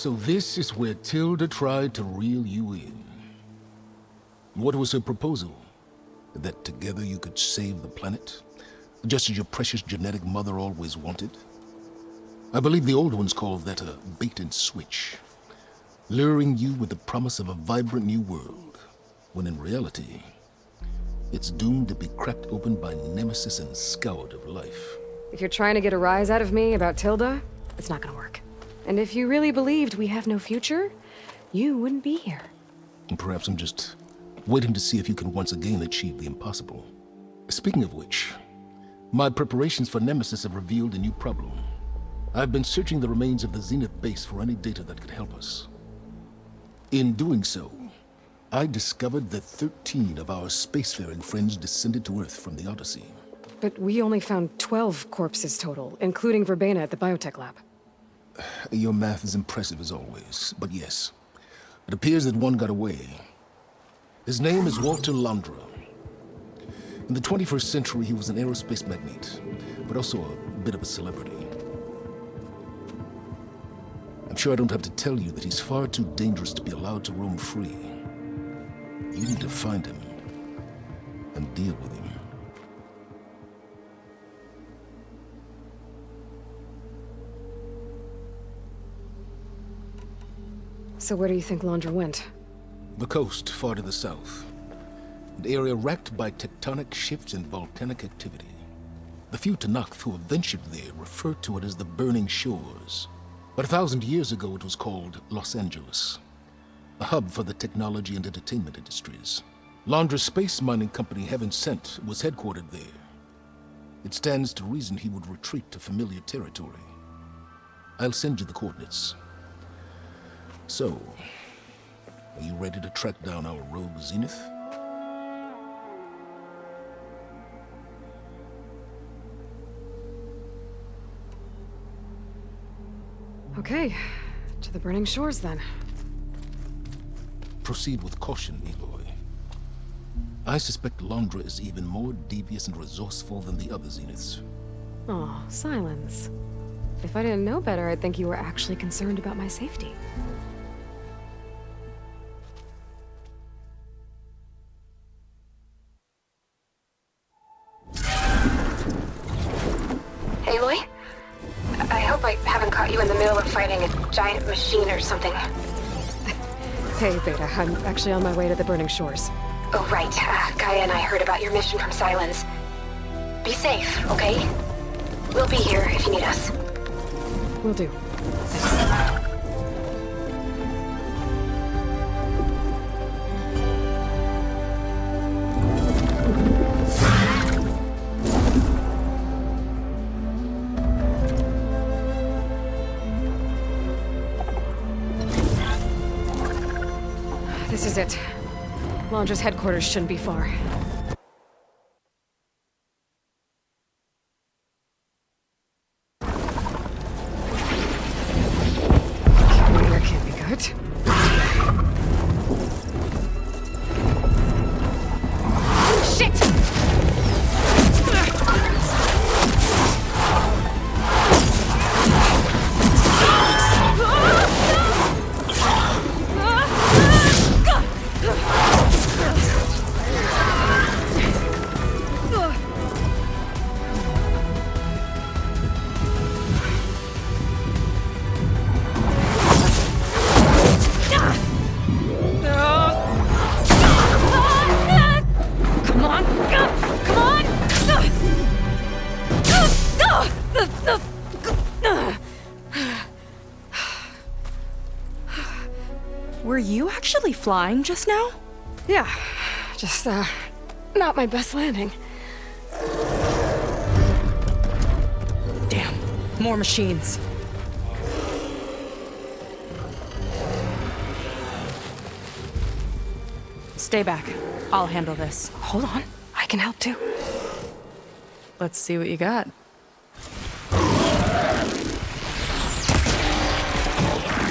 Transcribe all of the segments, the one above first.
So this is where Tilda tried to reel you in. What was her proposal? That together you could save the planet? Just as your precious genetic mother always wanted? I believe the old ones called that a bait and switch. Luring you with the promise of a vibrant new world, when in reality, it's doomed to be cracked open by Nemesis and scoured of life. If you're trying to get a rise out of me about Tilda, it's not gonna work. And if you really believed we have no future, you wouldn't be here. And perhaps I'm just waiting to see if you can once again achieve the impossible. Speaking of which, my preparations for Nemesis have revealed a new problem. I've been searching the remains of the Zenith base for any data that could help us. In doing so, I discovered that 13 of our spacefaring friends descended to Earth from the Odyssey. But we only found 12 corpses total, including Verbena at the biotech lab. Your math is impressive as always, but yes, it appears that one got away. His name is Walter Londra. In the 21st century, he was an aerospace magnate, but also a bit of a celebrity. I'm sure I don't have to tell you that he's far too dangerous to be allowed to roam free. You need to find him and deal with him. So where do you think Londra went? The coast, far to the south. An area racked by tectonic shifts and volcanic activity. The few Tenakth who have ventured there refer to it as the Burning Shores. But 1,000 years ago it was called Los Angeles, a hub for the technology and entertainment industries. Londra's space mining company Heaven Sent was headquartered there. It stands to reason he would retreat to familiar territory. I'll send you the coordinates. So, are you ready to track down our rogue Zenith? Okay, to the Burning Shores then. Proceed with caution, Aloy. I suspect Londra is even more devious and resourceful than the other Zeniths. Oh, Silence. If I didn't know better, I'd think you were actually concerned about my safety. Aloy? I hope I haven't caught you in the middle of fighting a giant machine or something. Hey, Beta, I'm actually on my way to the Burning Shores. Oh, right. Gaia and I heard about your mission from Silence. Be safe, okay? We'll be here if you need us. Will do. This is it. Londra's headquarters shouldn't be far. That can't be good. Shit! Were you actually flying just now? Yeah, just, not my best landing. Damn, more machines. Stay back. I'll handle this. Hold on, I can help too. Let's see what you got.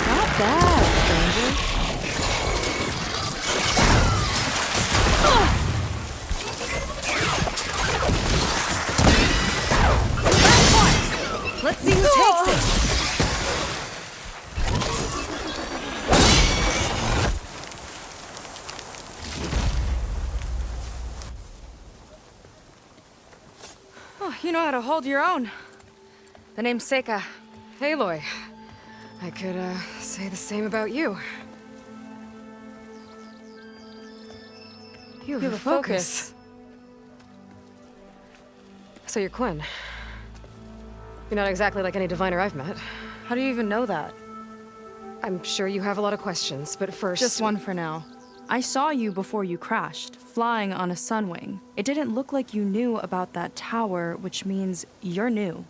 Not bad, stranger. Let's see who takes it. Oh, you know how to hold your own. The name's Seika. Aloy. I could, say the same about you. You have a focus. So you're Quinn. You're not exactly like any diviner I've met. How do you even know that? I'm sure you have a lot of questions, but first... Just one for now. I saw you before you crashed, flying on a Sunwing. It didn't look like you knew about that tower, which means you're new.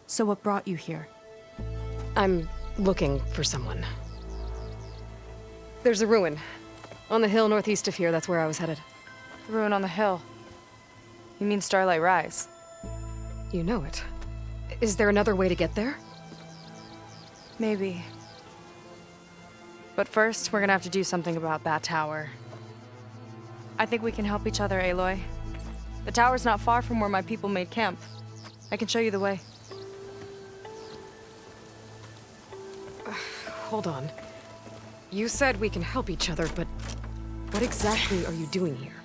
So what brought you here? I'm looking for someone. There's a ruin. On the hill northeast of here, that's where I was headed. The ruin on the hill. You mean Starlight Rise? You know it. Is there another way to get there? Maybe. But first, we're gonna have to do something about that tower. I think we can help each other, Aloy. The tower's not far from where my people made camp. I can show you the way. Hold on. You said we can help each other, but what exactly are you doing here?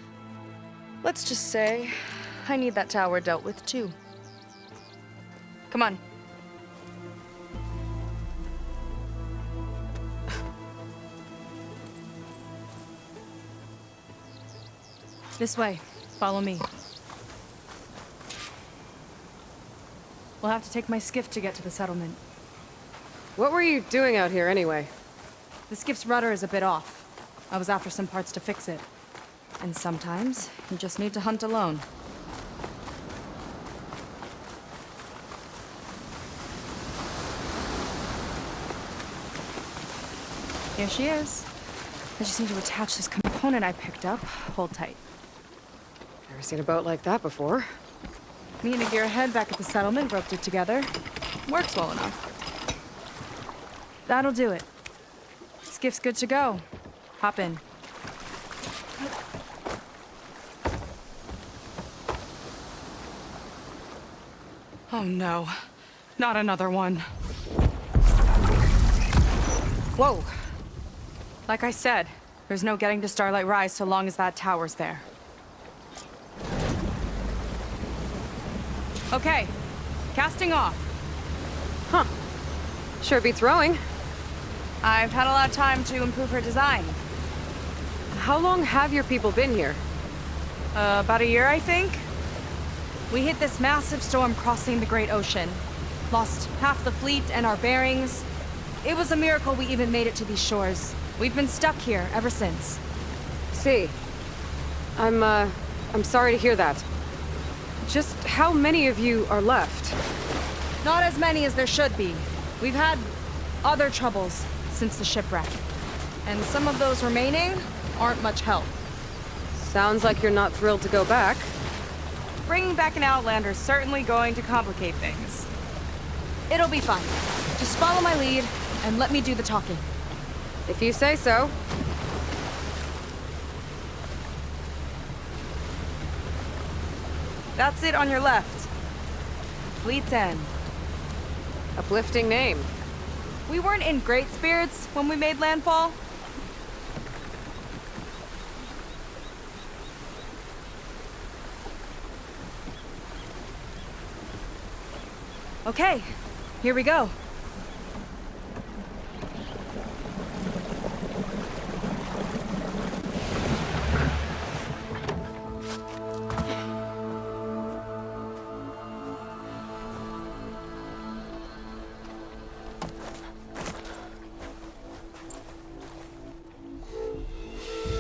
Let's just say, I need that tower dealt with too. Come on. This way. Follow me. We'll have to take my skiff to get to the settlement. What were you doing out here anyway? The skiff's rudder is a bit off. I was after some parts to fix it. And sometimes, you just need to hunt alone. Here she is. I just need to attach this component I picked up. Hold tight. Never seen a boat like that before. Me and a gearhead back at the settlement roped it together. Works well enough. That'll do it. Skiff's good to go. Hop in. Oh no. Not another one. Whoa! Like I said, there's no getting to Starlight Rise so long as that tower's there. Okay, casting off. Huh. Sure beats rowing. I've had a lot of time to improve her design. How long have your people been here? About a year, I think. We hit this massive storm crossing the Great Ocean. Lost half the fleet and our bearings. It was a miracle we even made it to these shores. We've been stuck here ever since. See. I'm sorry to hear that. Just how many of you are left? Not as many as there should be. We've had other troubles since the shipwreck. And some of those remaining aren't much help. Sounds like you're not thrilled to go back. Bringing back an Outlander's certainly going to complicate things. It'll be fine. Just follow my lead and let me do the talking. If you say so. That's it on your left. Fleet's End. Uplifting name. We weren't in great spirits when we made landfall. Okay, here we go.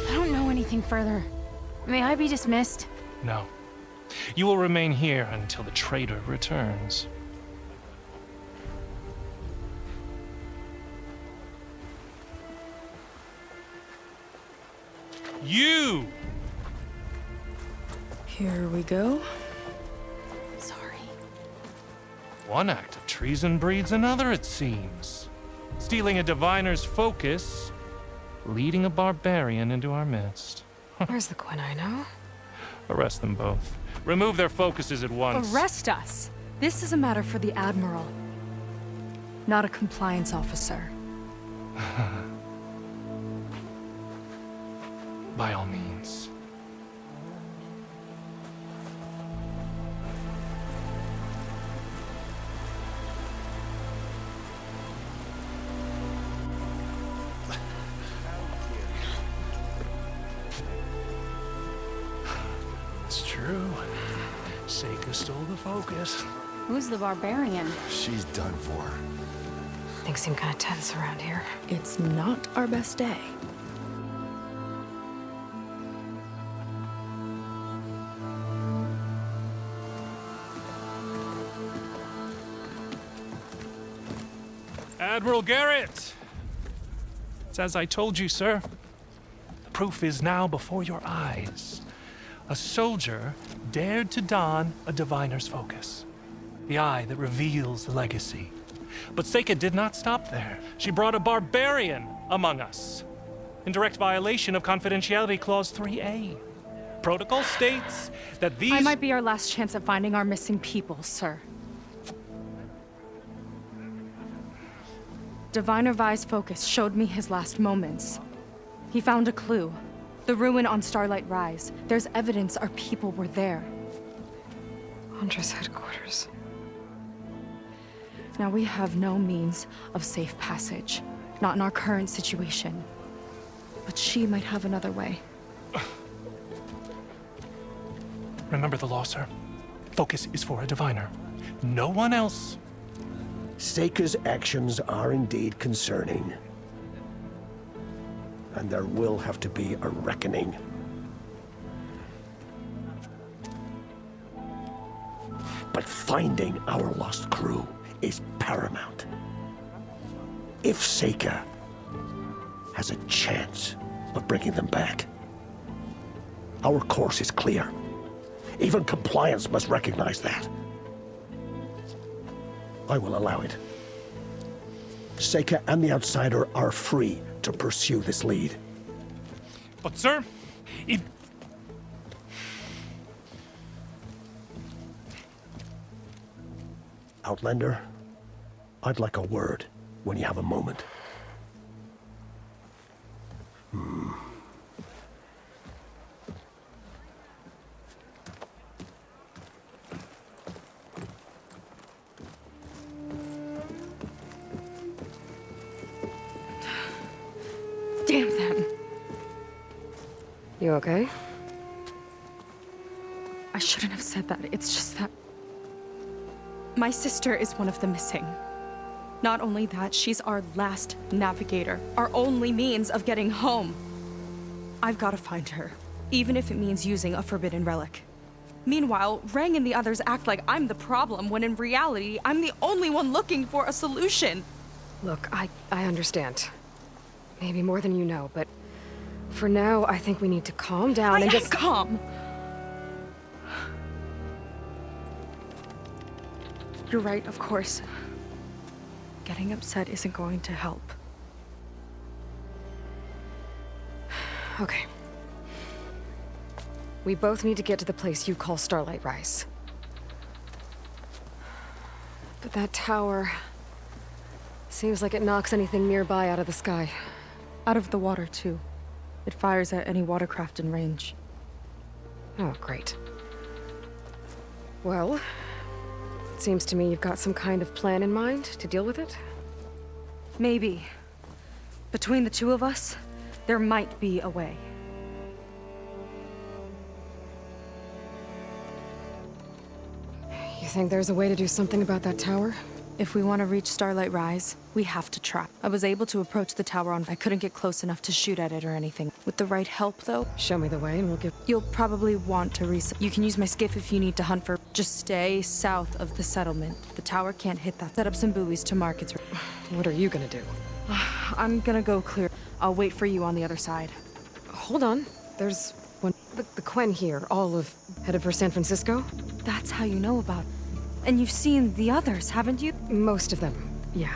I don't know anything further. May I be dismissed? No. You will remain here until the trader returns. You! Here we go. Sorry. One act of treason breeds another, it seems. Stealing a diviner's focus, leading a barbarian into our midst. Where's the Quinn I know? Arrest them both. Remove their focuses at once. Arrest us! This is a matter for the Admiral, not a compliance officer. By all means. It's true. Seika stole the focus. Who's the barbarian? She's done for. Things seem kind of tense around here. It's not our best day. Admiral Garrett! It's as I told you, sir. The proof is now before your eyes. A soldier dared to don a diviner's focus, the eye that reveals the legacy. But Seika did not stop there. She brought a barbarian among us, in direct violation of Confidentiality Clause 3A. Protocol states that these— I might be our last chance at finding our missing people, sir. Diviner Vi's focus showed me his last moments. He found a clue. The ruin on Starlight Rise. There's evidence our people were there. Huntress headquarters. Now we have no means of safe passage. Not in our current situation. But she might have another way. Remember the law, sir. Focus is for a diviner. No one else. Seika's actions are indeed concerning. And there will have to be a reckoning. But finding our lost crew is paramount. If Seika has a chance of bringing them back, our course is clear. Even compliance must recognize that. I will allow it. Seika and the Outsider are free to pursue this lead. But, sir, if... Outlander, I'd like a word when you have a moment. Damn them. You okay? I shouldn't have said that. It's just that... my sister is one of the missing. Not only that, she's our last navigator. Our only means of getting home. I've got to find her. Even if it means using a forbidden relic. Meanwhile, Rang and the others act like I'm the problem, when in reality, I'm the only one looking for a solution. Look, I understand. Maybe more than you know, but for now, I think we need to calm down and just— calm. You're right, of course. Getting upset isn't going to help. Okay. We both need to get to the place you call Starlight Rise. But that tower seems like it knocks anything nearby out of the sky. Out of the water, too. It fires at any watercraft in range. Oh, great. Well, it seems to me you've got some kind of plan in mind to deal with it. Maybe. Between the two of us, there might be a way. You think there's a way to do something about that tower? If we want to reach Starlight Rise, we have to trap. I was able to approach the tower I couldn't get close enough to shoot at it or anything. With the right help, though, Show me the way and we'll give— you'll probably want to reset. You can use my skiff if you need to hunt for— just stay south of the settlement. The tower can't hit that. Set up some buoys to mark its— What are you gonna do? I'm gonna go clear. I'll wait for you on the other side. Hold on. There's one— the Quen here, Olive, headed for San Francisco? That's how you know about it. And you've seen the others, haven't you? Most of them, yeah.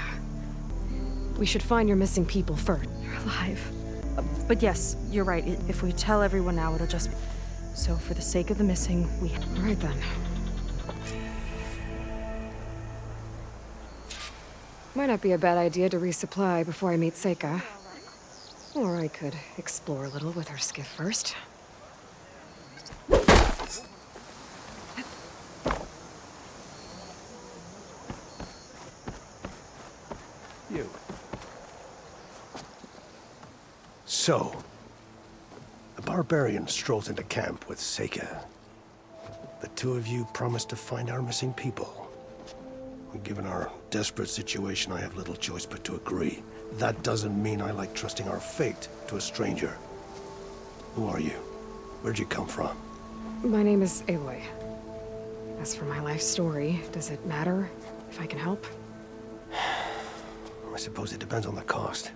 We should find your missing people first. They're alive. But yes, you're right. If we tell everyone now, it'll just be— So for the sake of the missing, we— All right then. Might not be a bad idea to resupply before I meet Seika. Or I could explore a little with her skiff first. You. So, the barbarian strolls into camp with Seika. The two of you promised to find our missing people. Given our desperate situation, I have little choice but to agree. That doesn't mean I like trusting our fate to a stranger. Who are you? Where'd you come from? My name is Aloy. As for my life story, does it matter if I can help? I suppose it depends on the cost.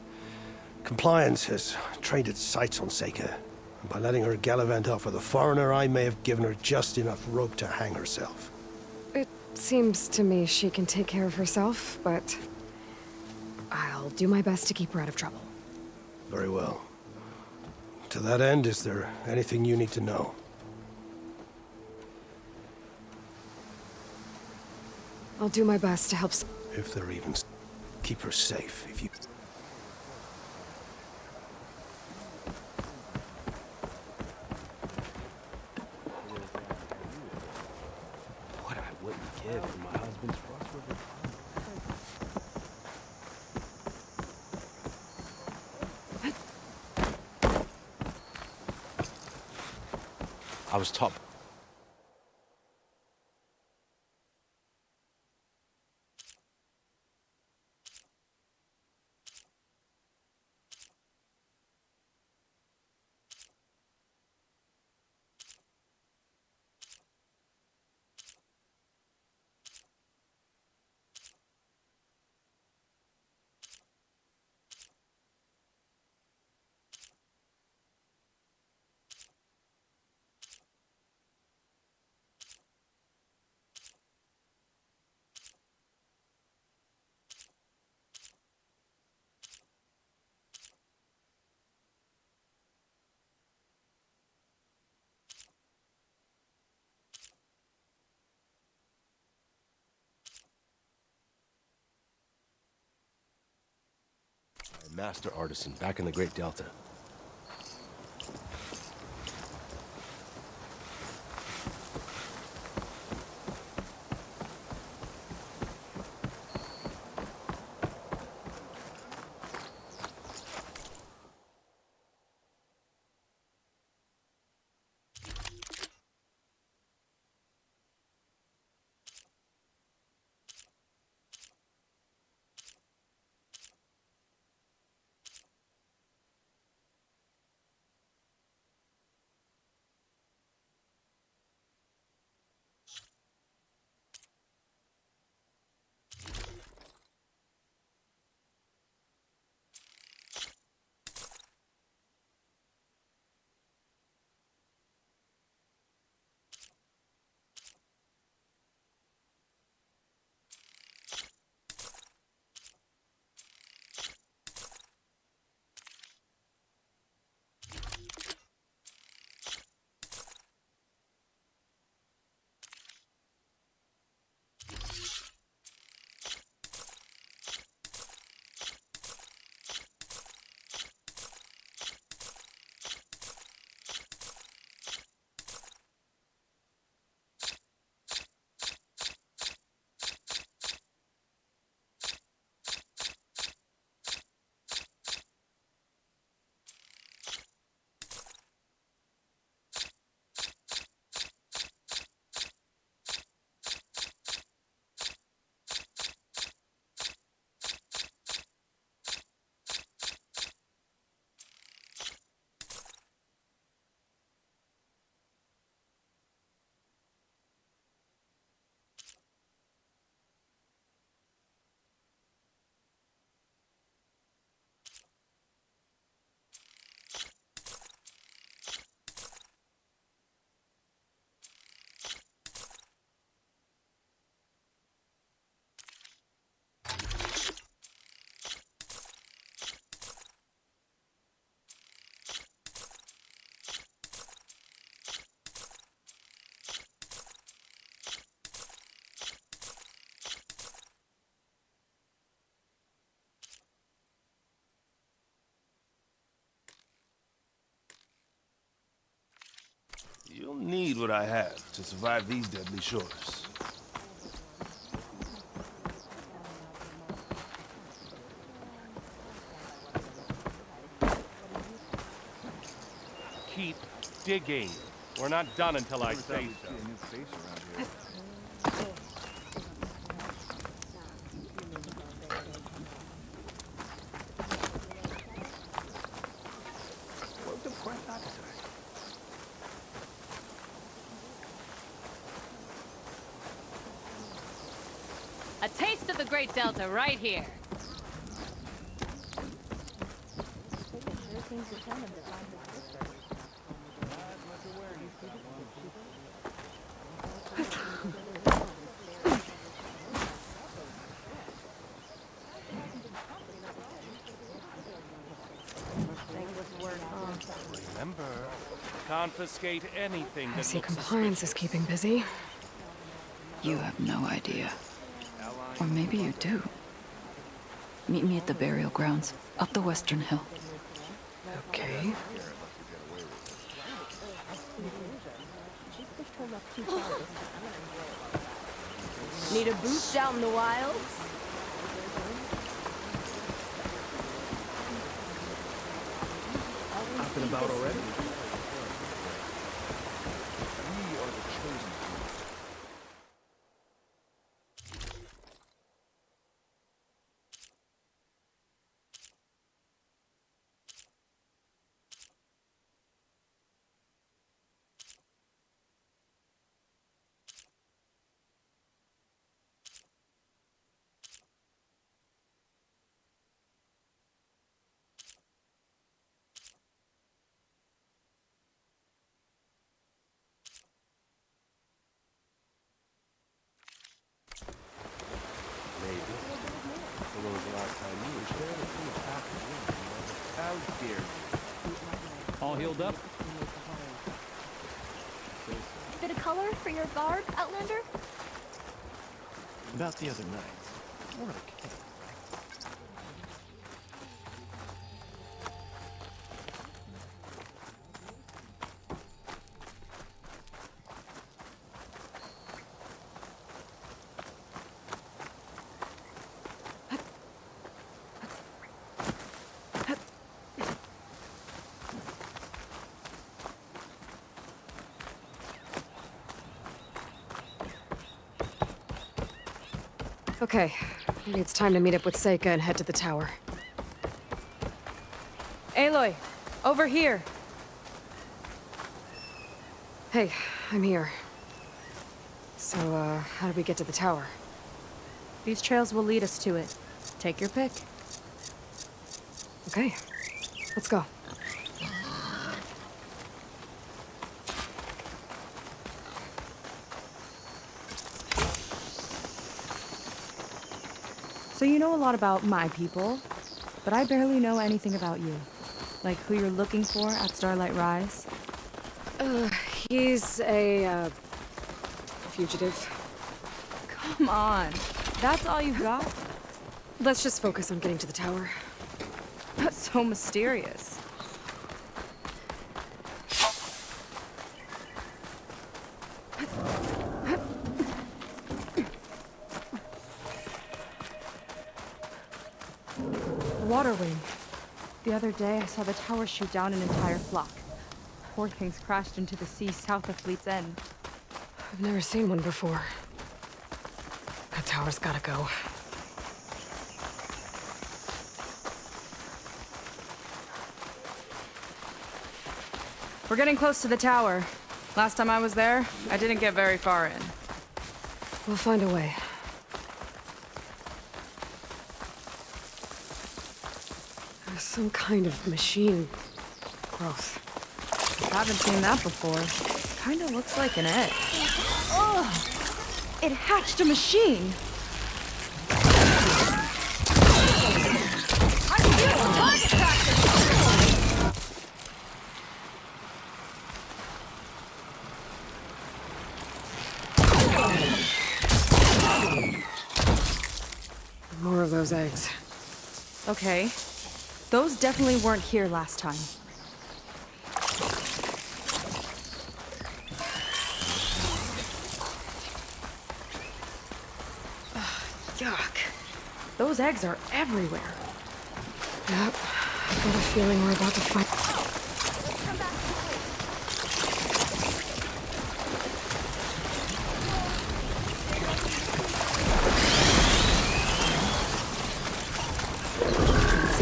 Compliance has trained its sights on Seika. And by letting her gallivant off with a foreigner, I may have given her just enough rope to hang herself. It seems to me she can take care of herself, but I'll do my best to keep her out of trouble. Very well. To that end, is there anything you need to know? I'll do my best to help. If they're even... keep her safe, if you... What I wouldn't give for my husband's crossword. I was taught. Master artisan back in the Great Delta. You'll need what I have to survive these deadly shores. Keep digging. We're not done until I say so. A taste of the Great Delta right here. Remember, confiscate anything I that see looks compliance is keeping busy. You have no idea. Or maybe you do. Meet me at the burial grounds, up the Western Hill. Okay. Need a boost out in the wilds? Up and about already? How dare you? All healed up? Bit of color for your garb, Outlander? About the other night. More okay. Okay, maybe it's time to meet up with Seika and head to the tower. Aloy, over here. Hey, I'm here. So, how do we get to the tower? These trails will lead us to it. Take your pick. Okay, let's go. So you know a lot about my people, but I barely know anything about you. Like who you're looking for at Starlight Rise. He's a, fugitive. Come on, that's all you got? Let's just focus on getting to the tower. That's so mysterious. Water wing. The other day, I saw the tower shoot down an entire flock. Poor things crashed into the sea south of Fleet's End. I've never seen one before. That tower's gotta go. We're getting close to the tower. Last time I was there, I didn't get very far in. We'll find a way. Some kind of machine growth. Haven't seen that before. Kinda looks like an egg. Ugh! It hatched a machine! More of those eggs. Okay. Those definitely weren't here last time. Ugh, yuck. Those eggs are everywhere. Yep. I've got a feeling we're about to find...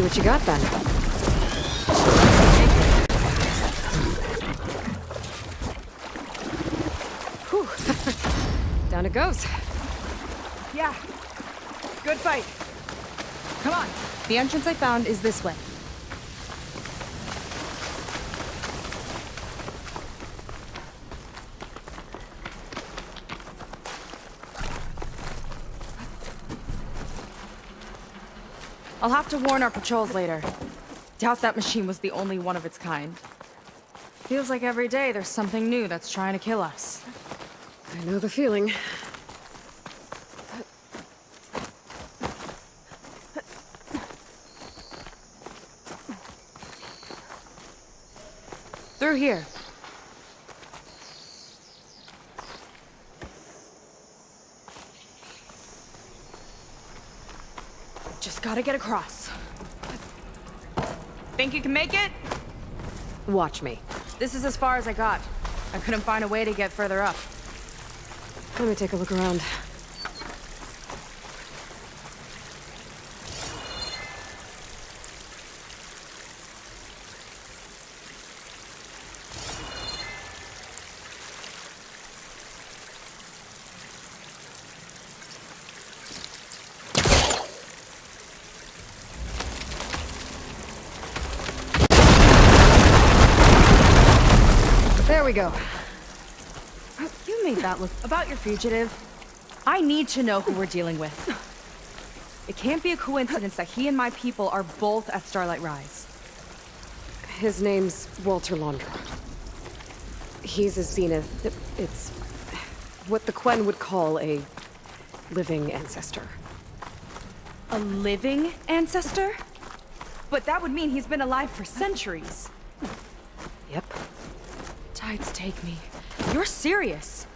what you got then. Whew. Down it goes. Yeah. Good fight. Come on. The entrance I found is this way. I'll have to warn our patrols later. Doubt that machine was the only one of its kind. Feels like every day there's something new that's trying to kill us. I know the feeling. Through here. Just gotta get across. Think you can make it? Watch me. This is as far as I got. I couldn't find a way to get further up. Let me take a look around. There we go. You made that look... About your fugitive, I need to know who we're dealing with. It can't be a coincidence that he and my people are both at Starlight Rise. His name's Walter Londra. He's a Zenith. It's what the Quen would call a living ancestor. A living ancestor? But that would mean he's been alive for centuries. Yep. Tides take me. You're serious.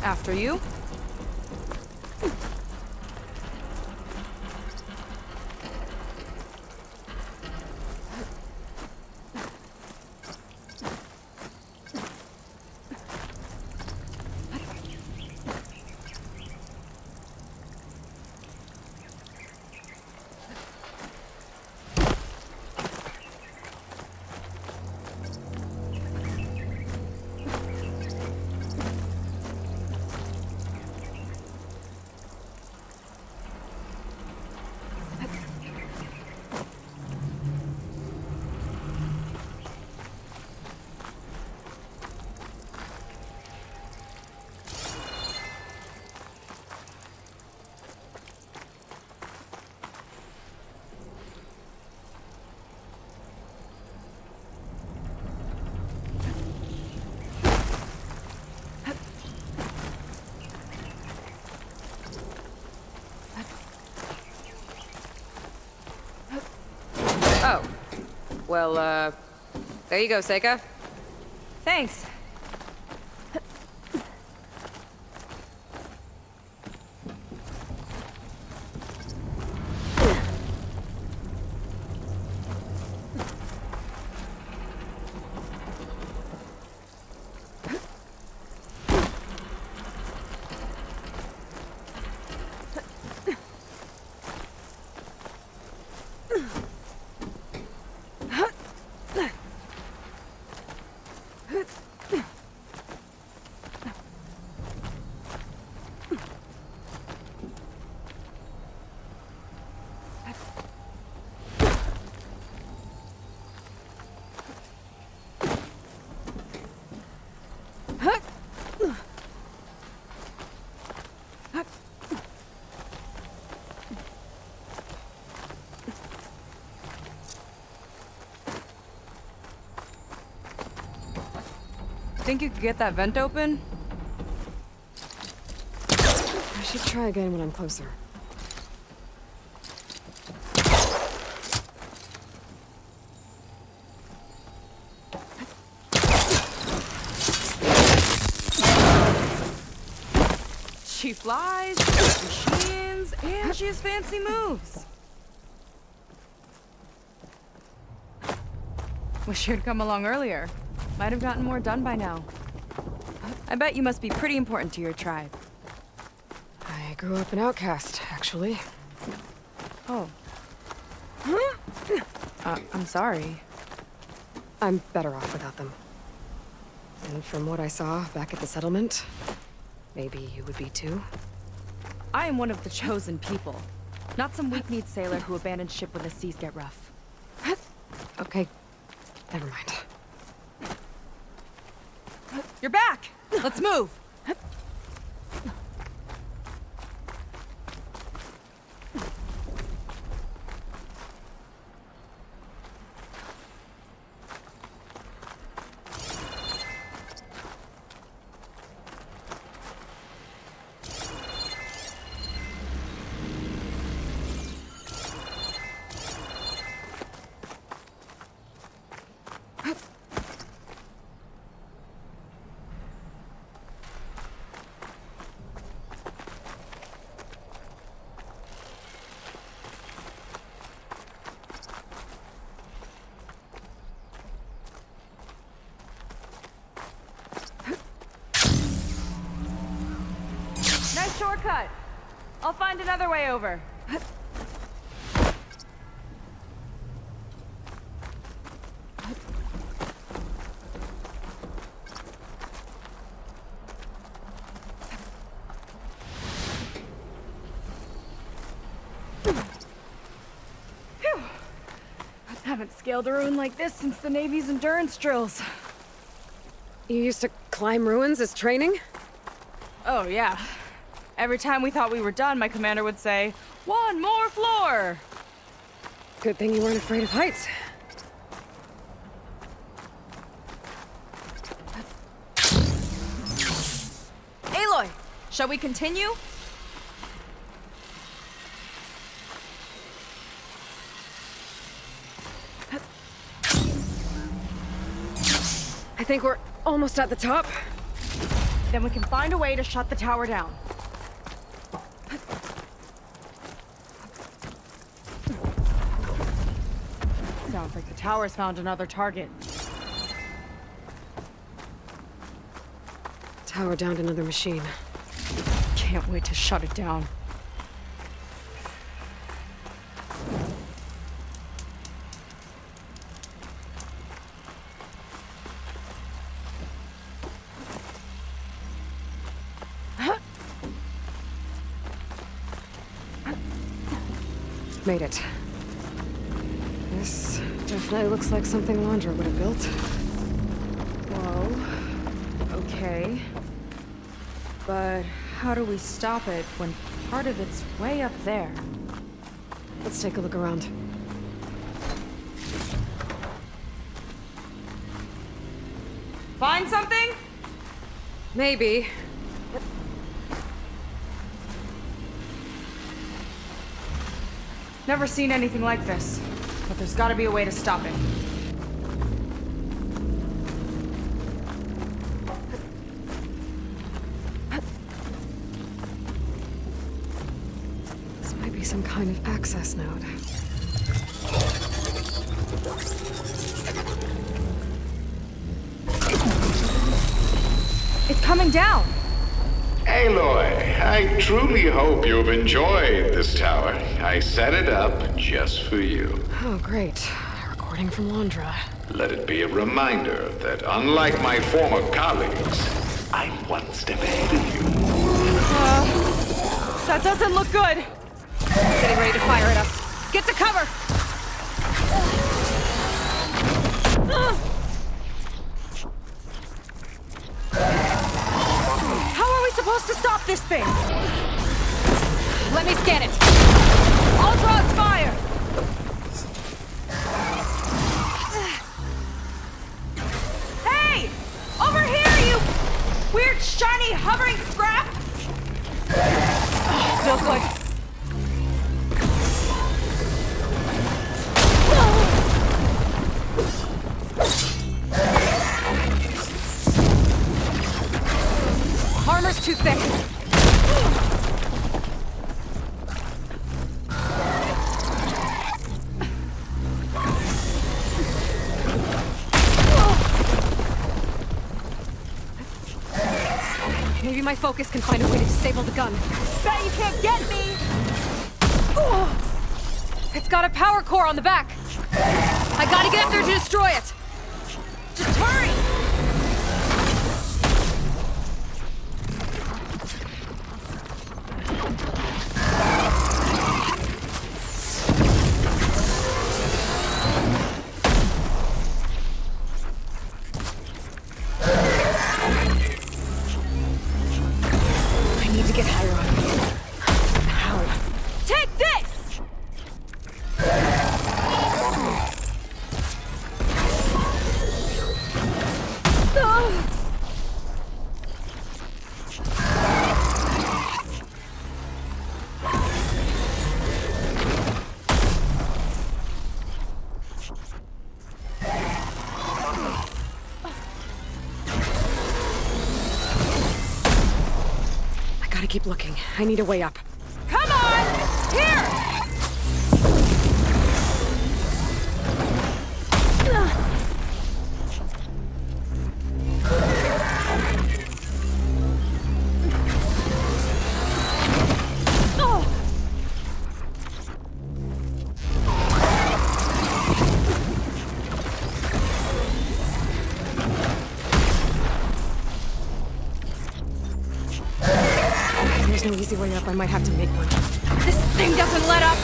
After you. Oh. Well, there you go, Seika. Thanks. think you could get that vent open? I should try again when I'm closer. She flies, she has machines, and she has fancy moves. Wish you'd come along earlier. Might have gotten more done by now. I bet you must be pretty important to your tribe. I grew up an outcast, actually. Oh. I'm sorry. I'm better off without them. And from what I saw back at the settlement, maybe you would be too. I am one of the chosen people. Not some weak-kneed sailor who abandons ship when the seas get rough. Okay, never mind. You're back! Let's move! Nice shortcut. I'll find another way over. Phew. Haven't scaled a ruin like this since the Navy's endurance drills. You used to climb ruins as training? Oh, yeah. Every time we thought we were done, my commander would say, "One more floor!" Good thing you weren't afraid of heights. Aloy, shall we continue? I think we're almost at the top. Then we can find a way to shut the tower down. Sounds like the tower's found another target. Tower downed another machine. Can't wait to shut it down. Made it. This definitely looks like something Londra would have built. Whoa. Okay. But how do we stop it when part of it's way up there? Let's take a look around. Find something? Maybe. Never seen anything like this, but there's gotta be a way to stop it. This might be some kind of access node. It's coming down! Aloy, I truly hope you've enjoyed this tower. I set it up just for you. Oh, great. A recording from Londra. Let it be a reminder that unlike my former colleagues, I'm one step ahead of you. That doesn't look good! Getting ready to fire at us. Get to cover! Supposed to stop this thing! Let me scan it! All drones fire! Hey! Over here, you weird, shiny, hovering scrap? No good. Armor's too thick. Maybe my focus can find a way to disable the gun. Bet you can't get me! It's got a power core on the back. I gotta get up there to destroy it. Just hurry! Get higher up. How? Take this! Keep looking. I need a way up. Come on! Here! There's no easy way up. I might have to make one. This thing doesn't let up!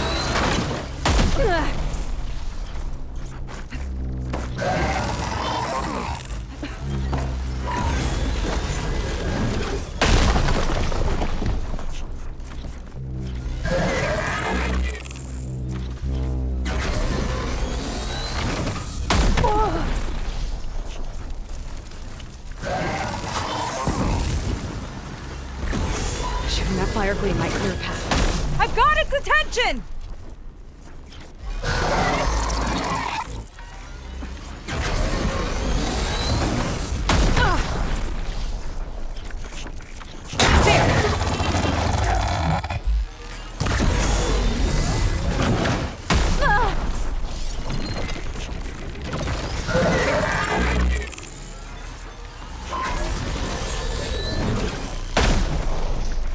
That fire gleam might clear a path. I've got its attention!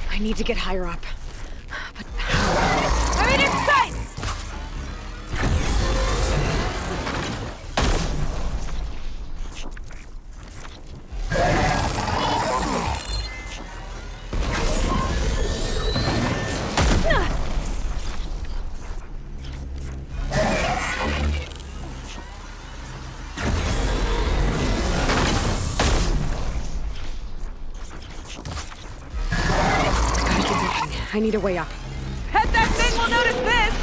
I need to get higher up. But how? I'm in its sights! I need a way up. Bet that thing will notice this!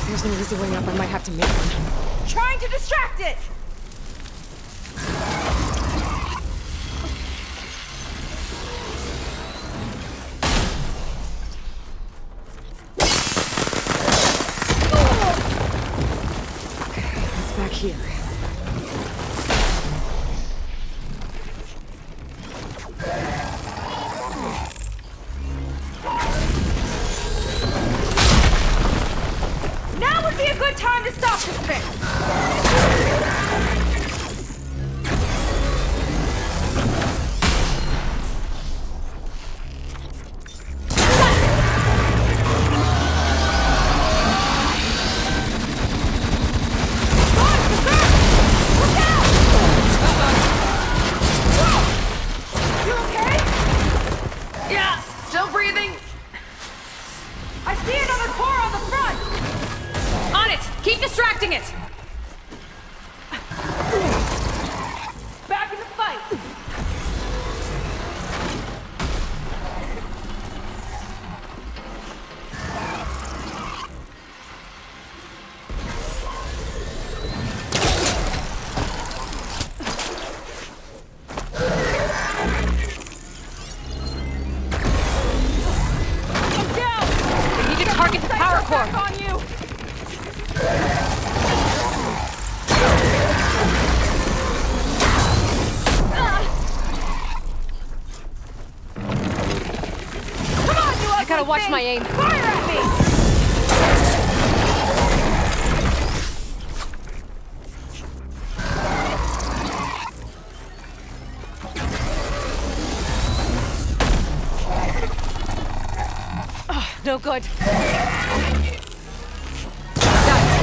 There's no easy way up. I might have to make one. Trying to distract it! Okay, it's back here. Now would be a good time to stop this thing! You okay? Yeah, still breathing. it! Keep distracting it! Back in the fight! Watch my aim. Fire at me! Oh, no good. Got it.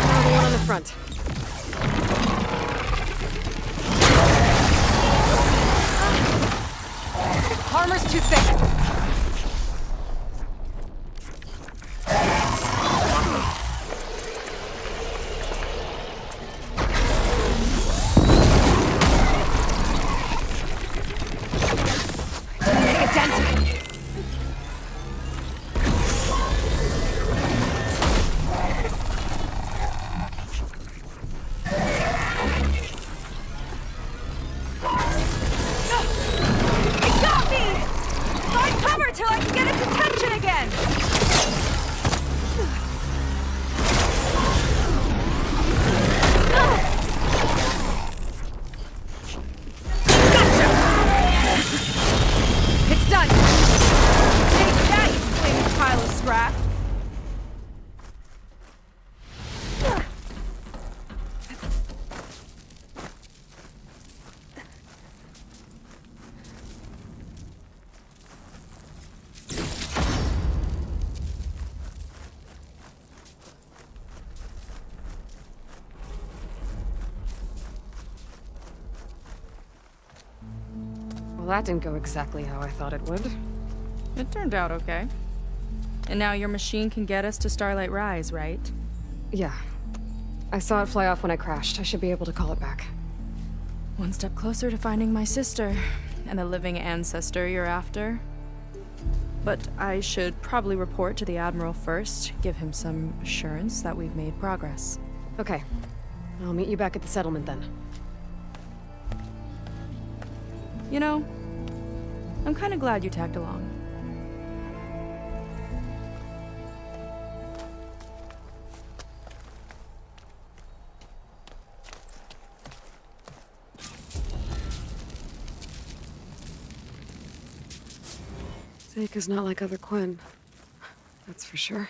Now the one on the front. Armor's too thick. Well, that didn't go exactly how I thought it would. It turned out okay. And now your machine can get us to Starlight Rise, right? Yeah. I saw it fly off when I crashed. I should be able to call it back. One step closer to finding my sister, and the living ancestor you're after. But I should probably report to the Admiral first, give him some assurance that we've made progress. Okay. I'll meet you back at the settlement then. You know, I'm kind of glad you tagged along. Seika's not like other Quen. That's for sure.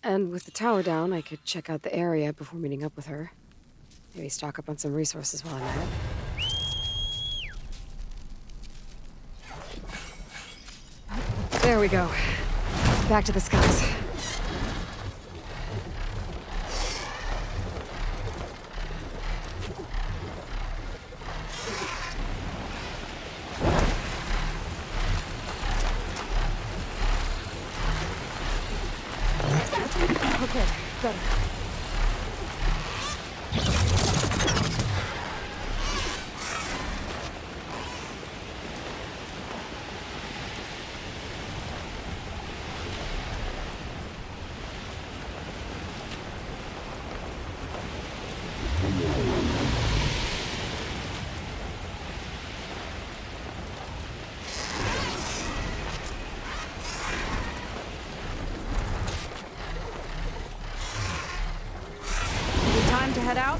And with the tower down, I could check out the area before meeting up with her. Maybe stock up on some resources while I'm at it. There we go. Back to the skies. Okay, better. head out?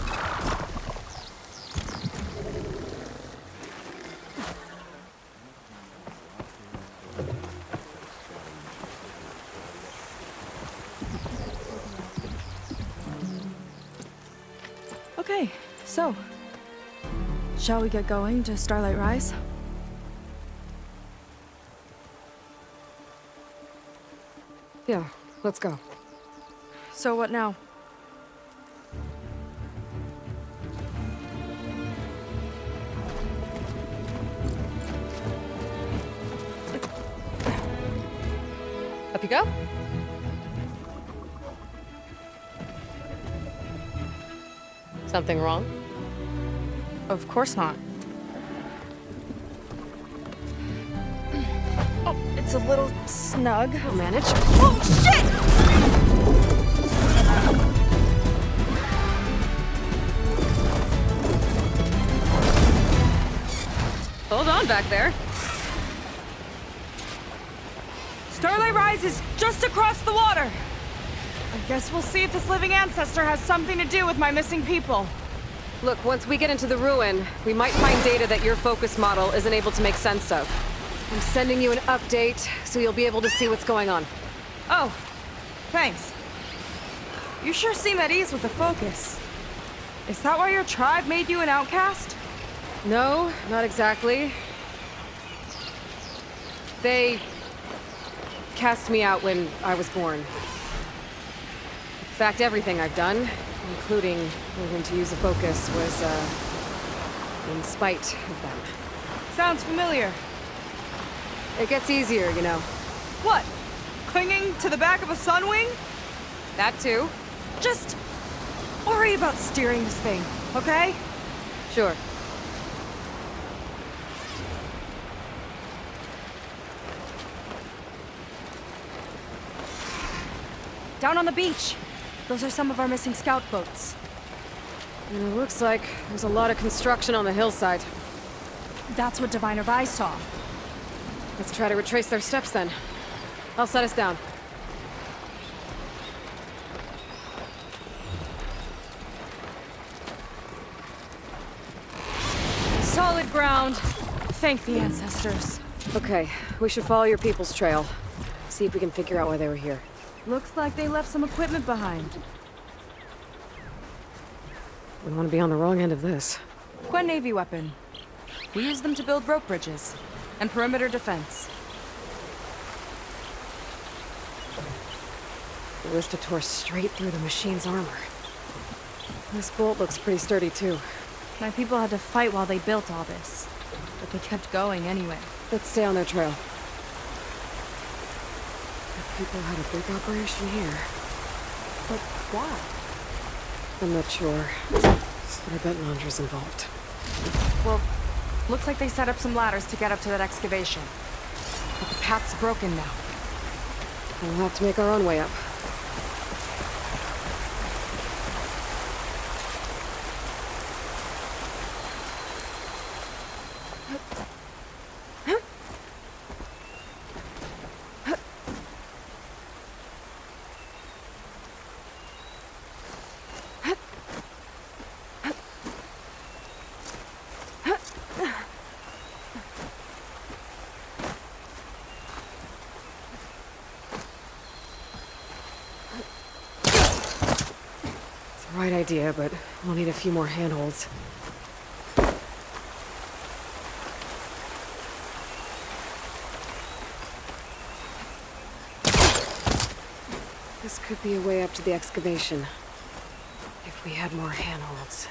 Okay, so, shall we get going to Starlight Rise? Yeah, let's go. So what now? Up you go. Something wrong? Of course not. Oh, it's a little snug. I'll manage. Oh, shit! Hold on back there. Starlight Rise is just across the water. I guess we'll see if this living ancestor has something to do with my missing people. Look, once we get into the ruin, we might find data that your focus model isn't able to make sense of. I'm sending you an update, so you'll be able to see what's going on. Oh, thanks. You sure seem at ease with the focus. Is that why your tribe made you an outcast? No, not exactly. They cast me out when I was born. In fact, everything I've done, including learning to use the focus, was, in spite of them. Sounds familiar. It gets easier, you know. What? Clinging to the back of a Sunwing? That too. Just worry about steering this thing, okay? Sure. Down on the beach. Those are some of our missing scout boats. And it looks like there's a lot of construction on the hillside. That's what Diviner Vi saw. Let's try to retrace their steps then. I'll set us down. Solid ground. Thank the ancestors. Okay, we should follow your people's trail. See if we can figure out why they were here. Looks like they left some equipment behind. We don't want to be on the wrong end of this. Quen Navy weapon. We use them to build rope bridges and perimeter defense. The ballista tore straight through the machine's armor. This bolt looks pretty sturdy too. My people had to fight while they built all this, but they kept going anyway. Let's stay on their trail. The people had a big operation here. But why? I'm not sure, but I bet Londra's involved. Well, looks like they set up some ladders to get up to that excavation. But the path's broken now. We'll have to make our own way up. Right idea, but we'll need a few more handholds. This could be a way up to the excavation, if we had more handholds.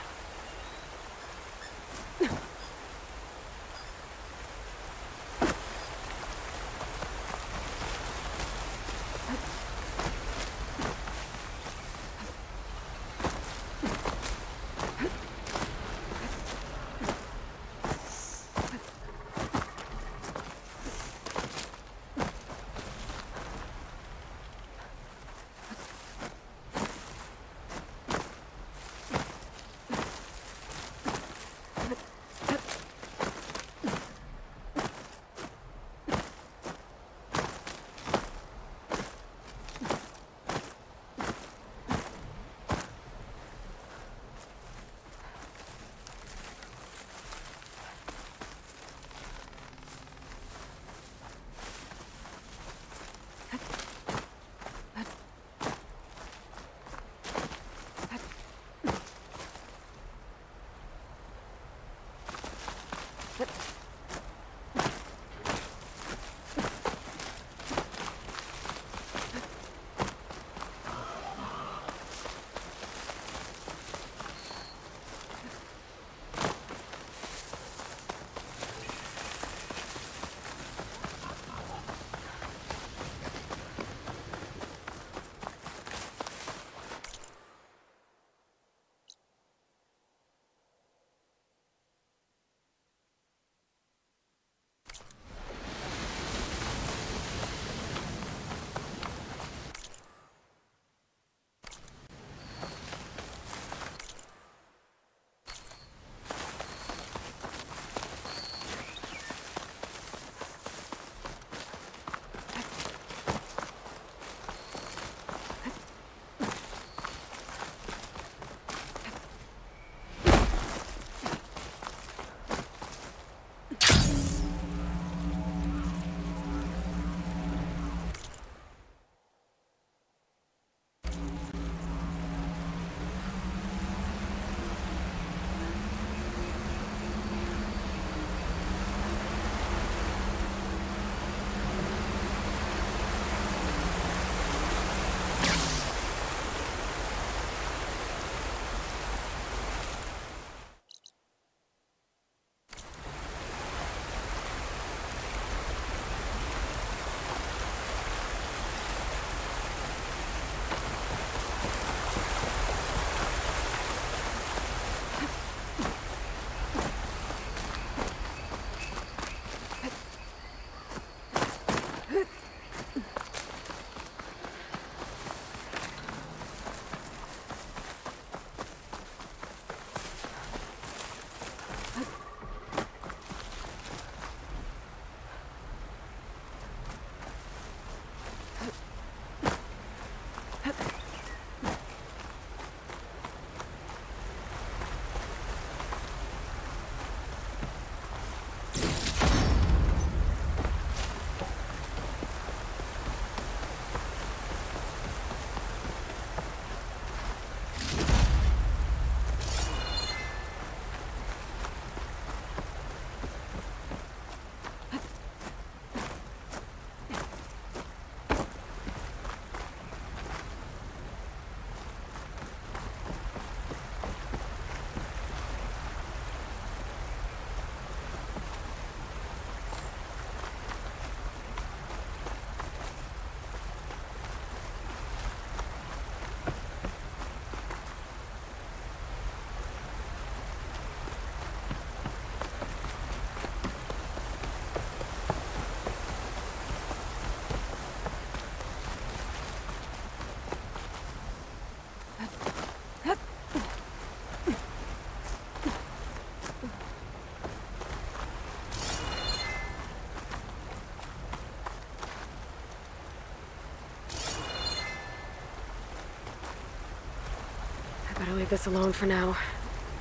Better leave this alone for now.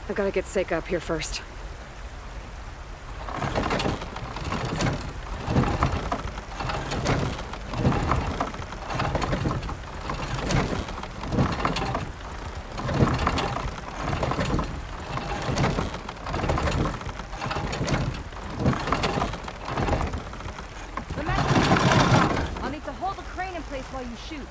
I've gotta get Seika up here first. I'll need to hold the crane in place while you shoot.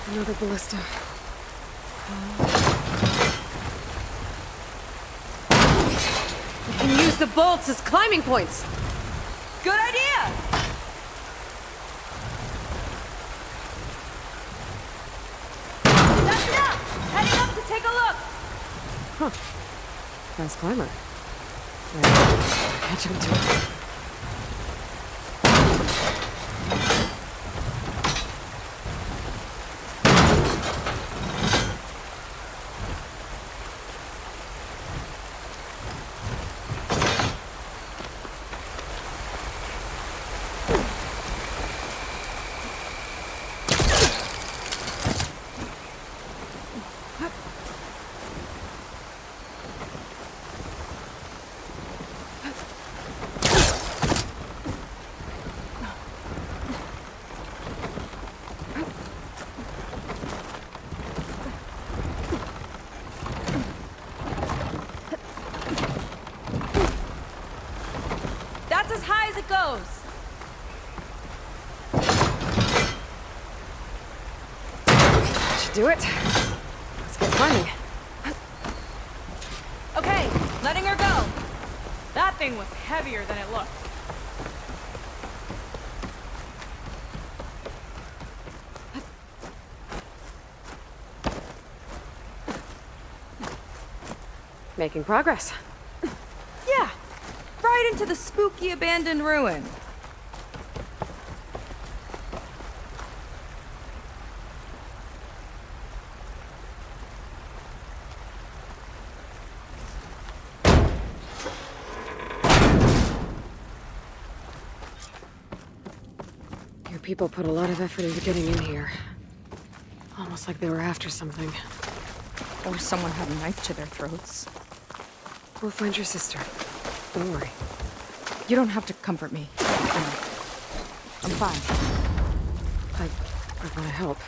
Another ballista. We can use the bolts as climbing points. Good idea! That's enough! Heading up to take a look! Huh. Fast climber. Right. Catch him to it. it goes. That should do it. Let's get climbing. Okay, letting her go. That thing was heavier than it looked. Making progress. Yeah, right into the spooky abandoned ruin. Your people put a lot of effort into getting in here. Almost like they were after something. Or someone had a knife to their throats. We'll find your sister. Don't worry. You don't have to comfort me. I'm fine. I want to help.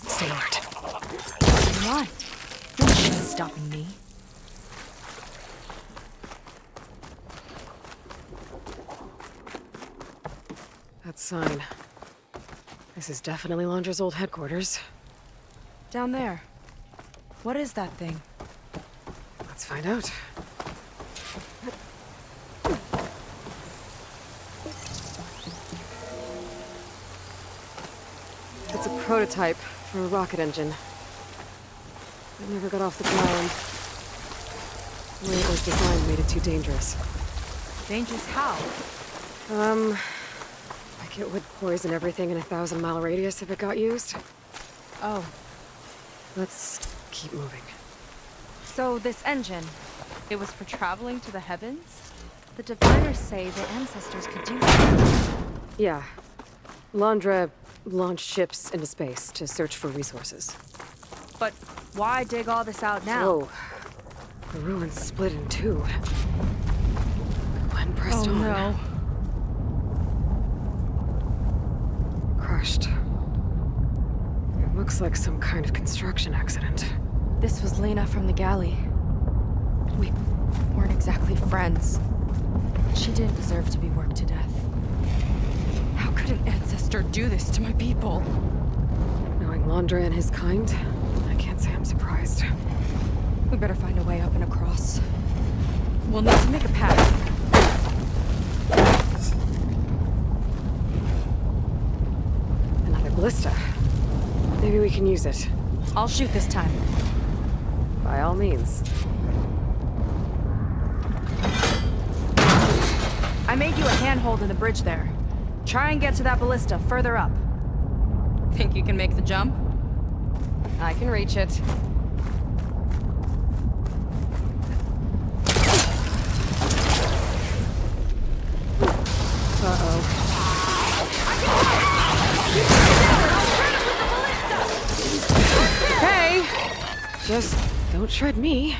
Stay alert. Come on. No shit's stopping me. That sign. This is definitely Londra's old headquarters. Down there. What is that thing? Let's find out. It's a prototype for a rocket engine. It never got off the ground. The way it was designed made it too dangerous. Dangerous how? Like it would poison everything in a 1,000-mile radius if it got used. Oh. Let's keep moving. So this engine, it was for traveling to the heavens? The Diviners say the ancestors could do that. Yeah. Londra launched ships into space to search for resources. But why dig all this out now? Oh. The ruins split in two. Gwen pressed on. No. Crushed. It looks like some kind of construction accident. This was Lena from the galley. We weren't exactly friends. She didn't deserve to be worked to death. How could an ancestor do this to my people? Knowing Londra and his kind, I can't say I'm surprised. We better find a way up and across. We'll need to make a path. Another ballista. Maybe we can use it. I'll shoot this time. By all means. I made you a handhold in the bridge there. Try and get to that ballista further up. Think you can make the jump? I can reach it. Uh-oh. Hey! Just don't shred me.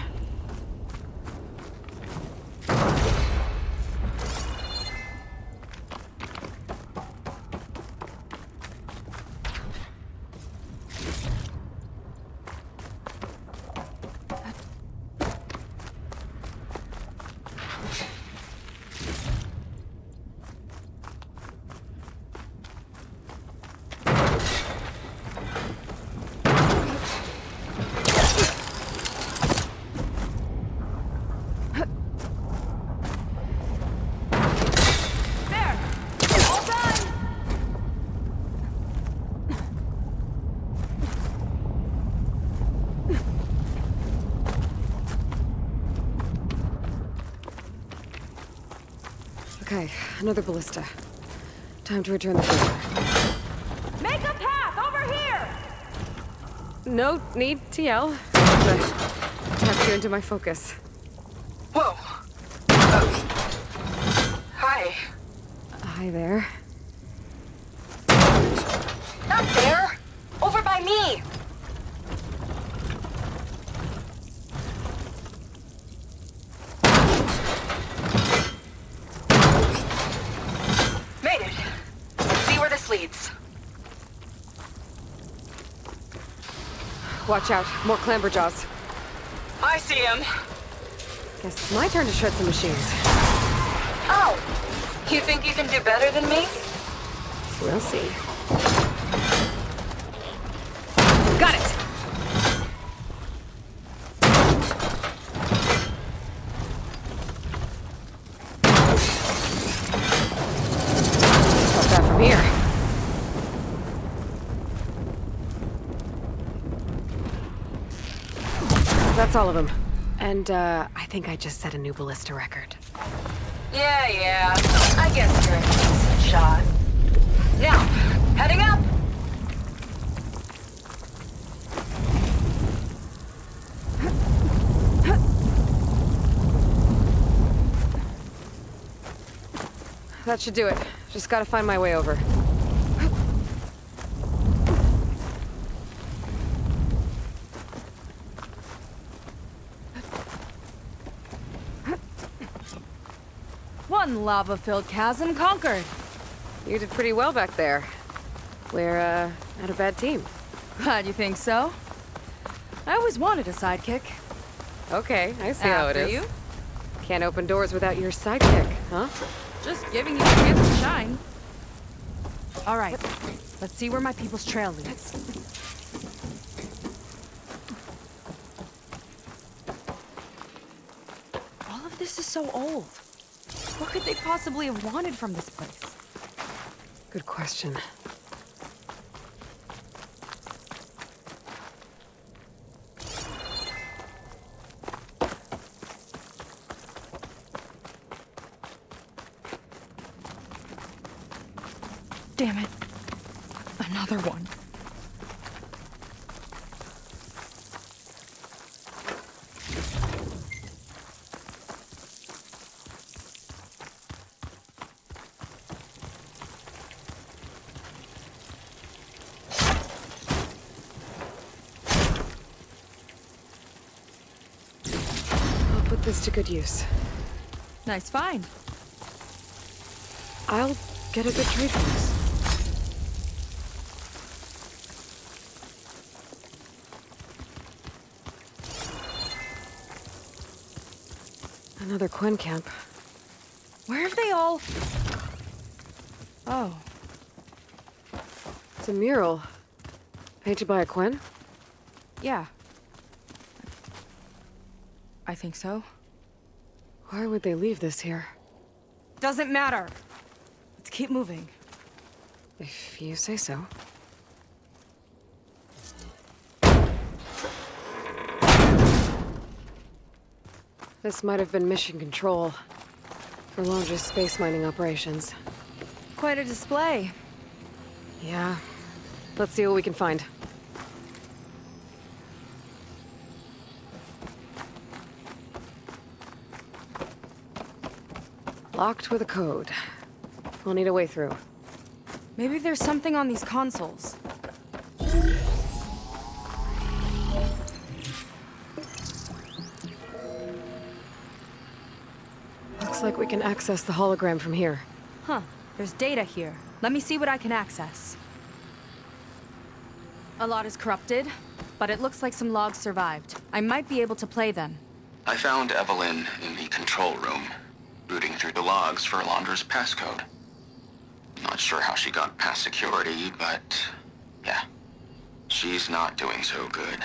Okay, another ballista. Time to return the favor. Make a path over here! No need to yell. But tap you into my focus. Whoa. Hi. Hi there. Not there! Over by me! Made it. Let's see where this leads. Watch out, more clamberjaws. I see him. Guess it's my turn to shred some machines. Oh! You think you can do better than me? We'll see. Got it! Stop that from here. That's all of them. And, I think I just set a new ballista record. Yeah. I guess you're a decent shot. Now, heading up! That should do it. Just gotta find my way over. One lava-filled chasm conquered. You did pretty well back there. We're, not a bad team. Glad you think so. I always wanted a sidekick. Okay, I see how it After is. you? Can't open doors without your sidekick, huh? Just giving you a chance to shine. All right, let's see where my people's trail leads. All of this is so old. What could they possibly have wanted from this place? Good question. Damn it. Another one. I'll put this to good use. Nice find. I'll get a good trade for this. Another Quen camp. Where have they all... Oh. It's a mural. Painted by a Quen? Yeah. I think so. Why would they leave this here? Doesn't matter. Let's keep moving. If you say so. This might have been mission control for Londra's space mining operations. Quite a display. Yeah. Let's see what we can find. Locked with a code. We'll need a way through. Maybe there's something on these consoles. Looks like we can access the hologram from here. Huh. There's data here. Let me see what I can access. A lot is corrupted, but it looks like some logs survived. I might be able to play them. I found Evelyn in the control room, rooting through the logs for Alondra's passcode. Not sure how she got past security, but yeah, she's not doing so good.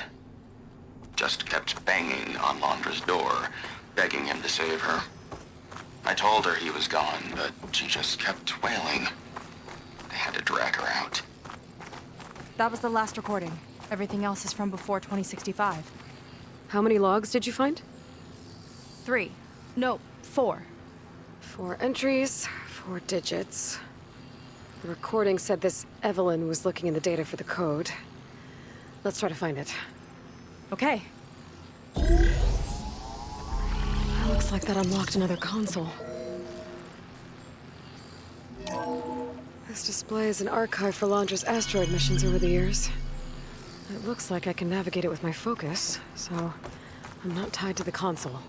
Just kept banging on Alondra's door, begging him to save her. I told her he was gone, but she just kept wailing. I had to drag her out. That was the last recording. Everything else is from before 2065. How many logs did you find? 3. No, 4. 4 entries, 4 digits. The recording said this Evelyn was looking in the data for the code. Let's try to find it. Okay. Looks like that unlocked another console. This display is an archive for Londra's asteroid missions over the years. It looks like I can navigate it with my focus, so I'm not tied to the console.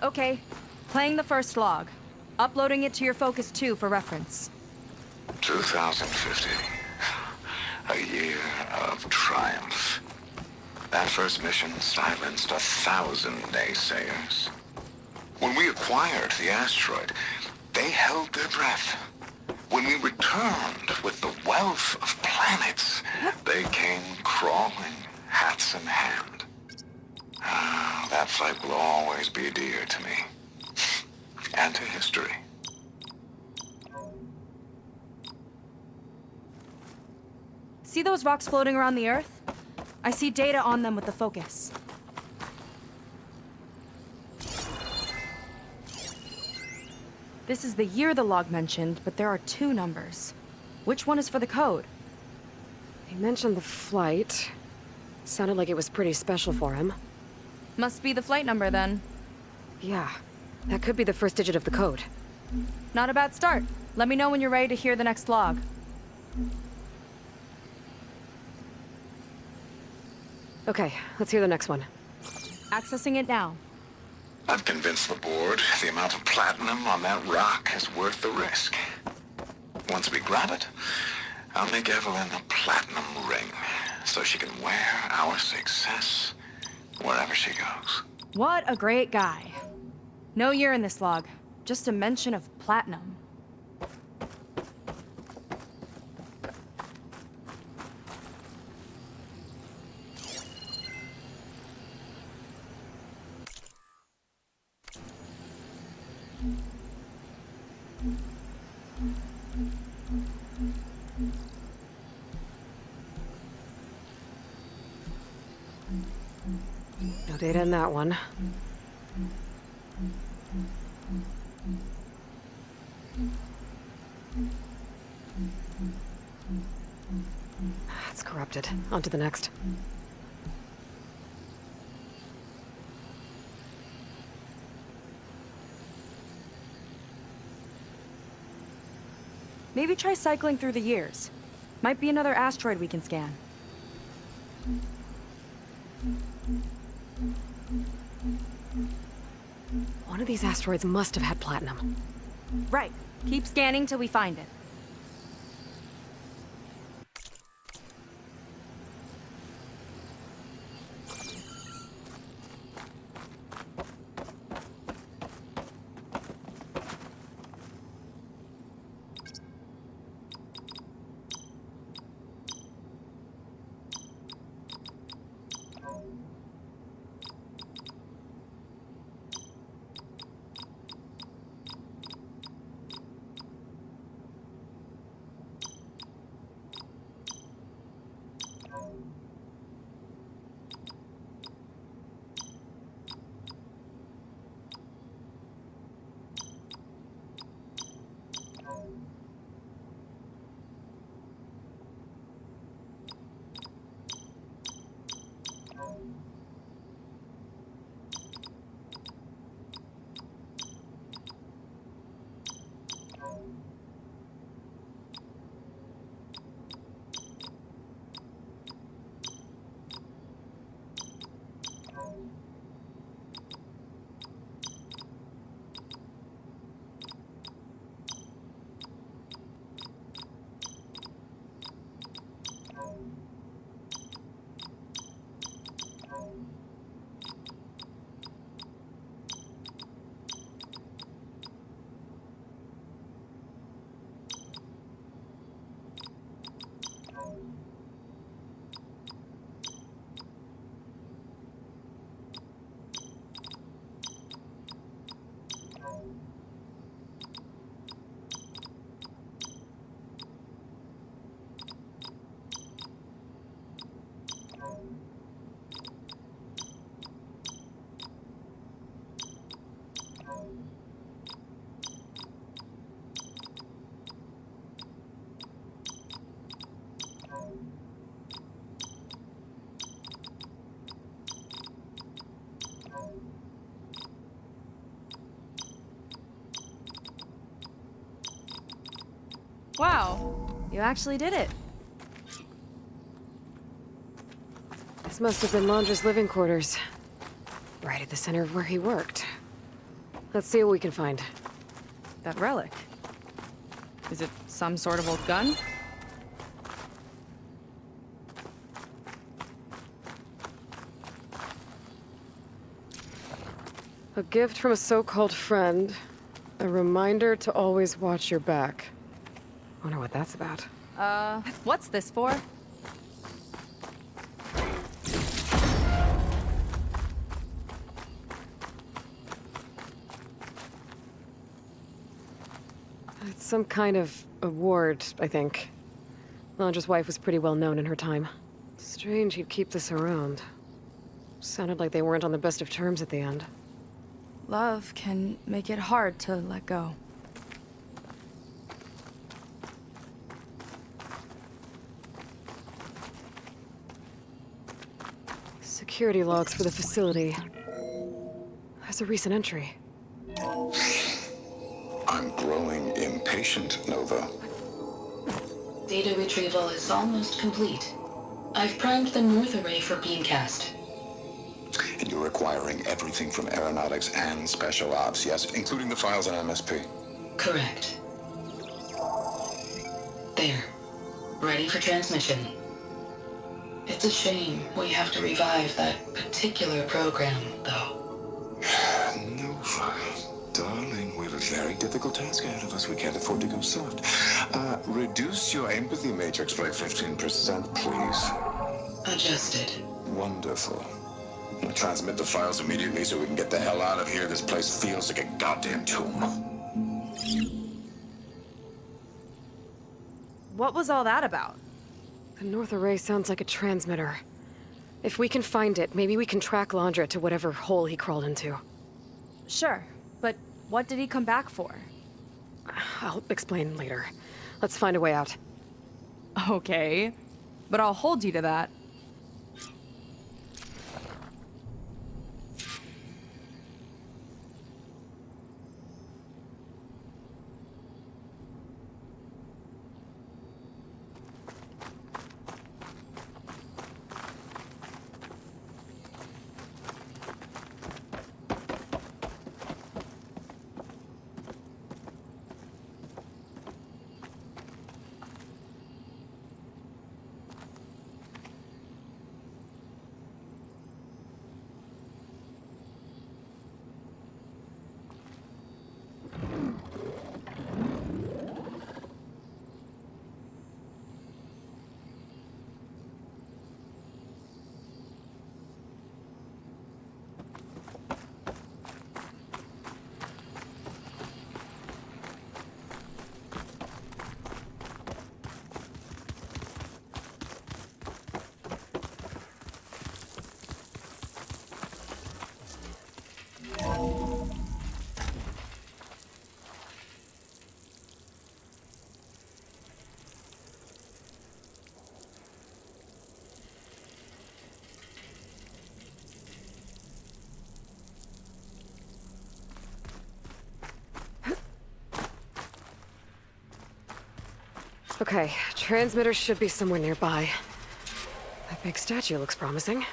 Okay, playing the first log. Uploading it to your Focus 2 for reference. 2050. A year of triumph. That first mission silenced 1,000 naysayers. When we acquired the asteroid, they held their breath. When we returned with the wealth of planets, they came crawling, hats in hand. That fight will always be dear to me. And to history. See those rocks floating around the Earth? I see data on them with the Focus. This is the year the log mentioned, but there are 2 numbers. Which one is for the code? He mentioned the flight. Sounded like it was pretty special for him. Must be the flight number, then. Yeah, that could be the first digit of the code. Not a bad start. Let me know when you're ready to hear the next log. Okay, let's hear the next one. Accessing it now. I've convinced the board the amount of platinum on that rock is worth the risk. Once we grab it, I'll make Evelyn a platinum ring, so she can wear our success wherever she goes. What a great guy. No year in this log, just a mention of platinum. No data in that one. It's corrupted. On to the next. Maybe try cycling through the years. Might be another asteroid we can scan. One of these asteroids must have had platinum. Right. Keep scanning till we find it. Wow, you actually did it. This must have been Londra's living quarters. Right at the center of where he worked. Let's see what we can find. That relic. Is it some sort of old gun? A gift from a so-called friend. A reminder to always watch your back. Wonder what that's about. What's this for? It's some kind of award, I think. Londra's wife was pretty well known in her time. Strange he'd keep this around. Sounded like they weren't on the best of terms at the end. Love can make it hard to let go. Security logs for the facility. There's a recent entry. I'm growing impatient, Nova. Data retrieval is almost complete. I've primed the North Array for beamcast. And you're acquiring everything from aeronautics and special ops, yes? Including the files on MSP. Correct. There. Ready for transmission. It's a shame we have to revive that particular program, though. Nova, darling, we have a very difficult task ahead of us. We can't afford to go soft. Reduce your empathy matrix by 15%, please. Adjusted. Wonderful. Transmit the files immediately so we can get the hell out of here. This place feels like a goddamn tomb. What was all that about? The North Array sounds like a transmitter. If we can find it, maybe we can track Londra to whatever hole he crawled into. Sure, but what did he come back for? I'll explain later. Let's find a way out. Okay, but I'll hold you to that. Okay, transmitter should be somewhere nearby. That big statue looks promising.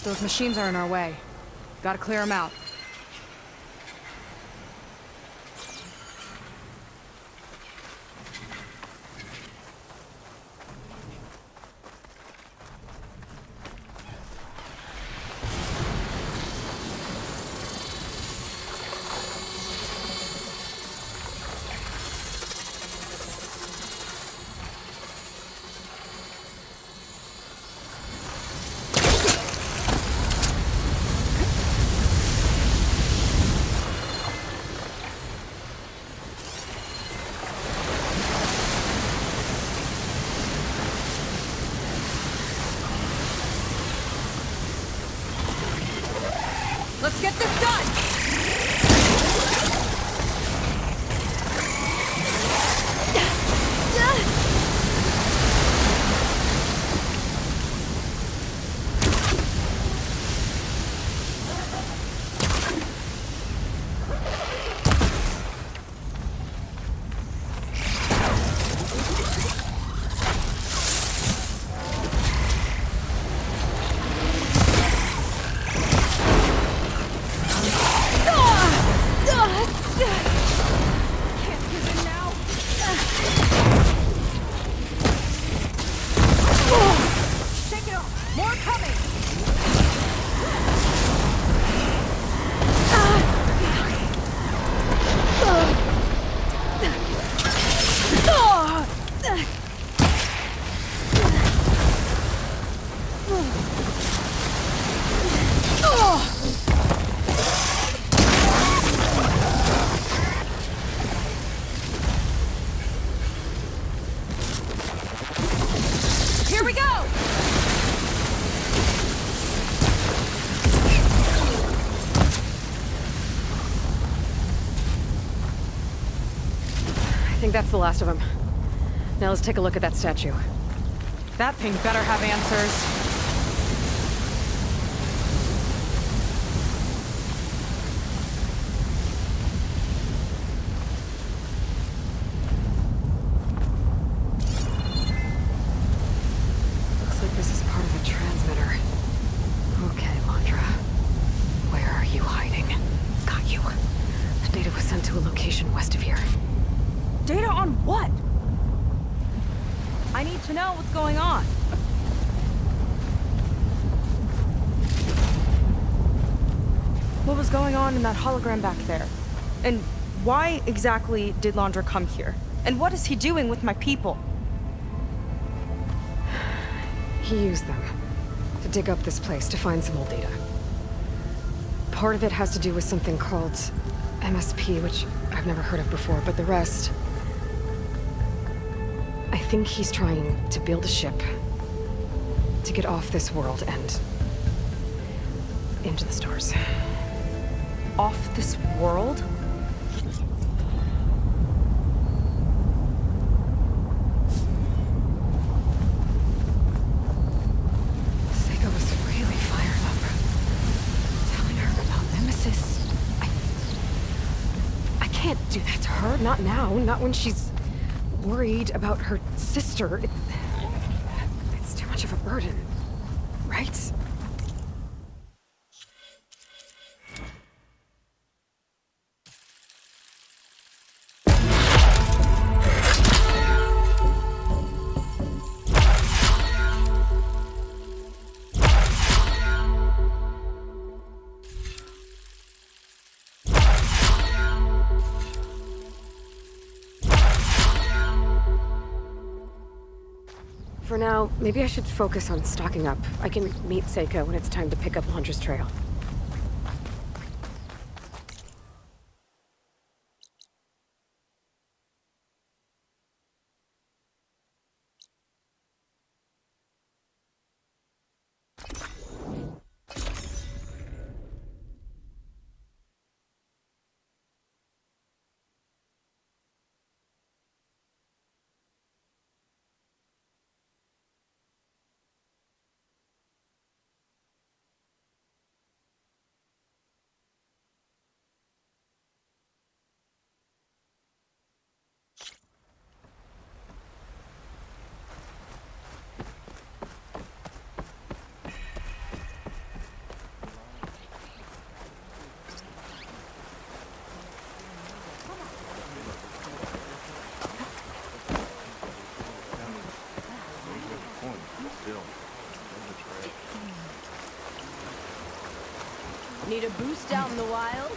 Those machines are in our way. Gotta clear them out. Let's get this done! think that's the last of them. Now let's take a look at that statue. That thing better have answers. Looks like this is part of a transmitter. Okay, Londra. Where are you hiding? Got you. The data was sent to a location west of here. Data on what? I need to know what's going on. What was going on in that hologram back there? And why exactly did Londra come here? And what is he doing with my people? He used them to dig up this place to find some old data. Part of it has to do with something called MSP, which I've never heard of before, but the rest... I think he's trying to build a ship to get off this world and into the stars. Off this world? Sega was really fired up. Telling her about Nemesis. I can't do that to her. Not now. Not when she's worried about her sister. It's too much of a burden, right? For now, maybe I should focus on stocking up. I can meet Seika when it's time to pick up Londra's trail. Need a boost out in the wilds?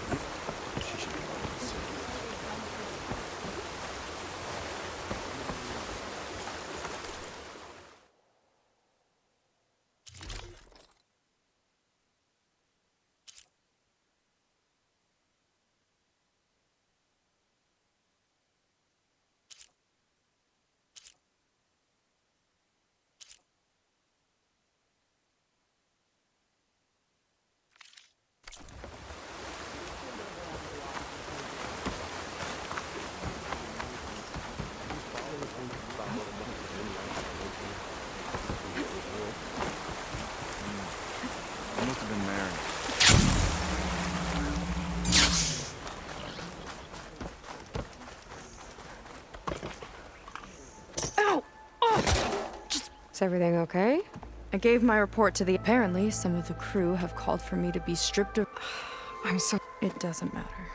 Is everything okay? I gave my report to the... Apparently, some of the crew have called for me to be stripped of... I'm so... It doesn't matter.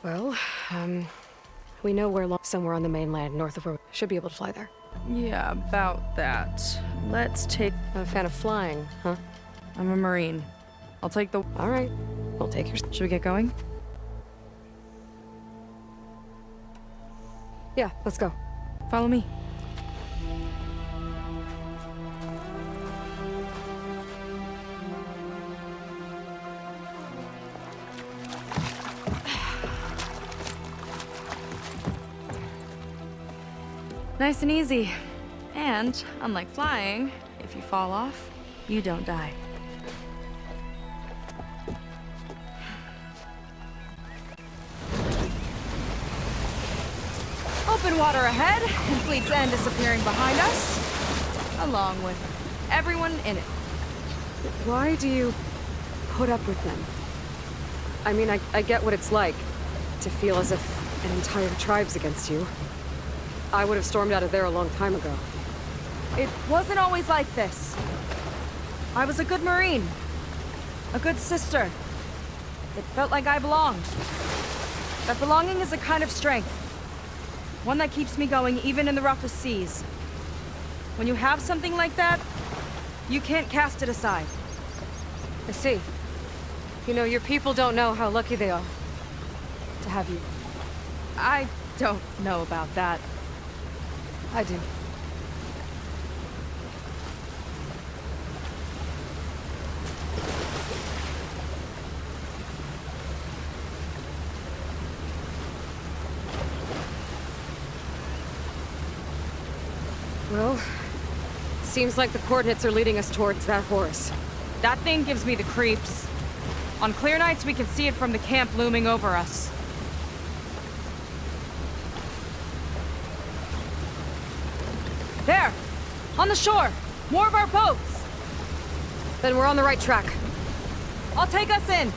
Well, we know where somewhere on the mainland, north of where we should be able to fly there. Yeah, about that. Let's take... I'm a fan of flying, huh? I'm a Marine. I'll take the... All right. I'll take yours. Should we get going? Yeah, let's go. Follow me. Nice and easy. And, unlike flying, if you fall off, you don't die. open water ahead, and Fleet's End disappearing behind us, along with everyone in it. Why do you put up with them? I mean, I get what it's like to feel as if an entire tribe's against you. I would have stormed out of there a long time ago. It wasn't always like this. I was a good Marine. A good sister. It felt like I belonged. That belonging is a kind of strength. One that keeps me going even in the roughest seas. When you have something like that, you can't cast it aside. I see. You know, your people don't know how lucky they are to have you. I don't know about that. I do. Well, seems like the coordinates are leading us towards that Horus. That thing gives me the creeps. On clear nights, we can see it from the camp looming over us. There! On the shore! More of our boats! Then we're on the right track. I'll take us in!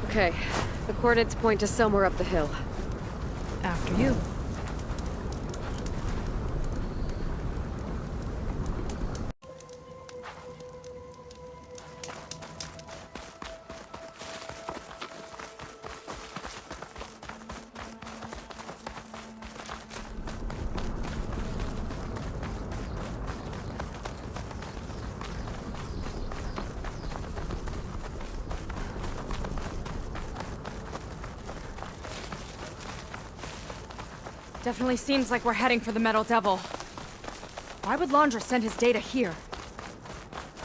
Okay, the coordinates point to somewhere up the hill. After you. Definitely seems like we're heading for the Metal Devil. Why would Londra send his data here?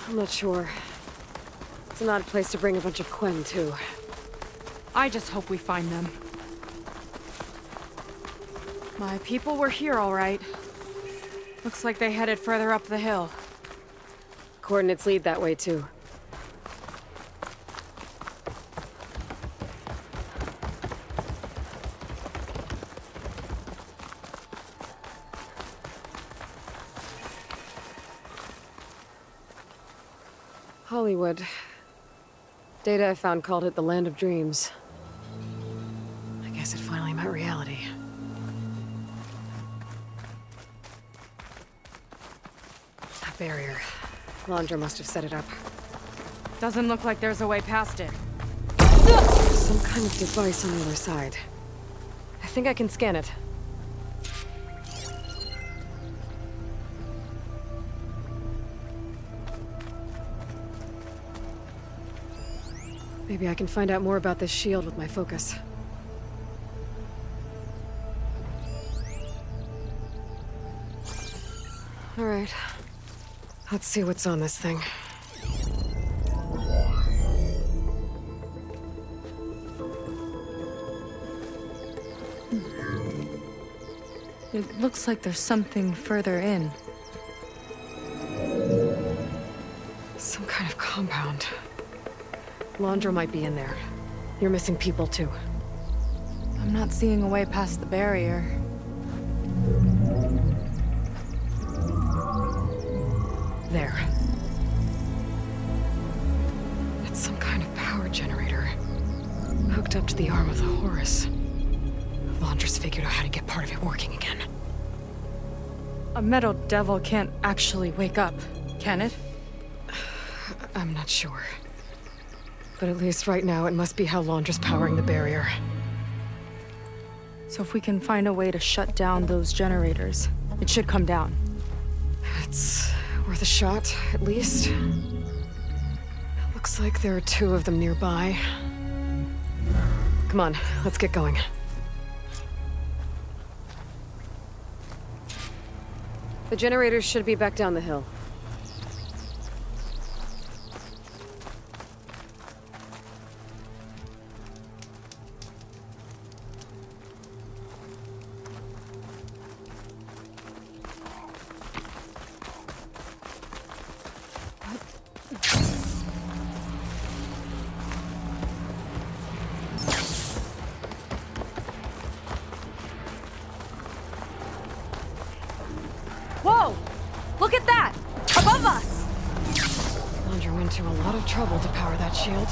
I'm not sure. It's an odd place to bring a bunch of Quen, too. I just hope we find them. My people were here, all right. Looks like they headed further up the hill. Coordinates lead that way, too. Hollywood. Data I found called it the Land of Dreams. I guess it finally met reality. That barrier. Londra must have set it up. Doesn't look like there's a way past it. Some kind of device on the other side. I think I can scan it. Maybe I can find out more about this shield with my focus. All right. Let's see what's on this thing. It looks like there's something further in. Some kind of compound. Londra might be in there. You're missing people, too. I'm not seeing a way past the barrier. There. It's some kind of power generator. Hooked up to the arm of the Horus. Londra's figured out how to get part of it working again. A Metal Devil can't actually wake up, can it? I'm not sure. But at least right now, it must be how Londra's powering the barrier. So if we can find a way to shut down those generators, it should come down. It's worth a shot, at least. Looks like there are 2 of them nearby. Come on, let's get going. The generators should be back down the hill. Challenger went to a lot of trouble to power that shield.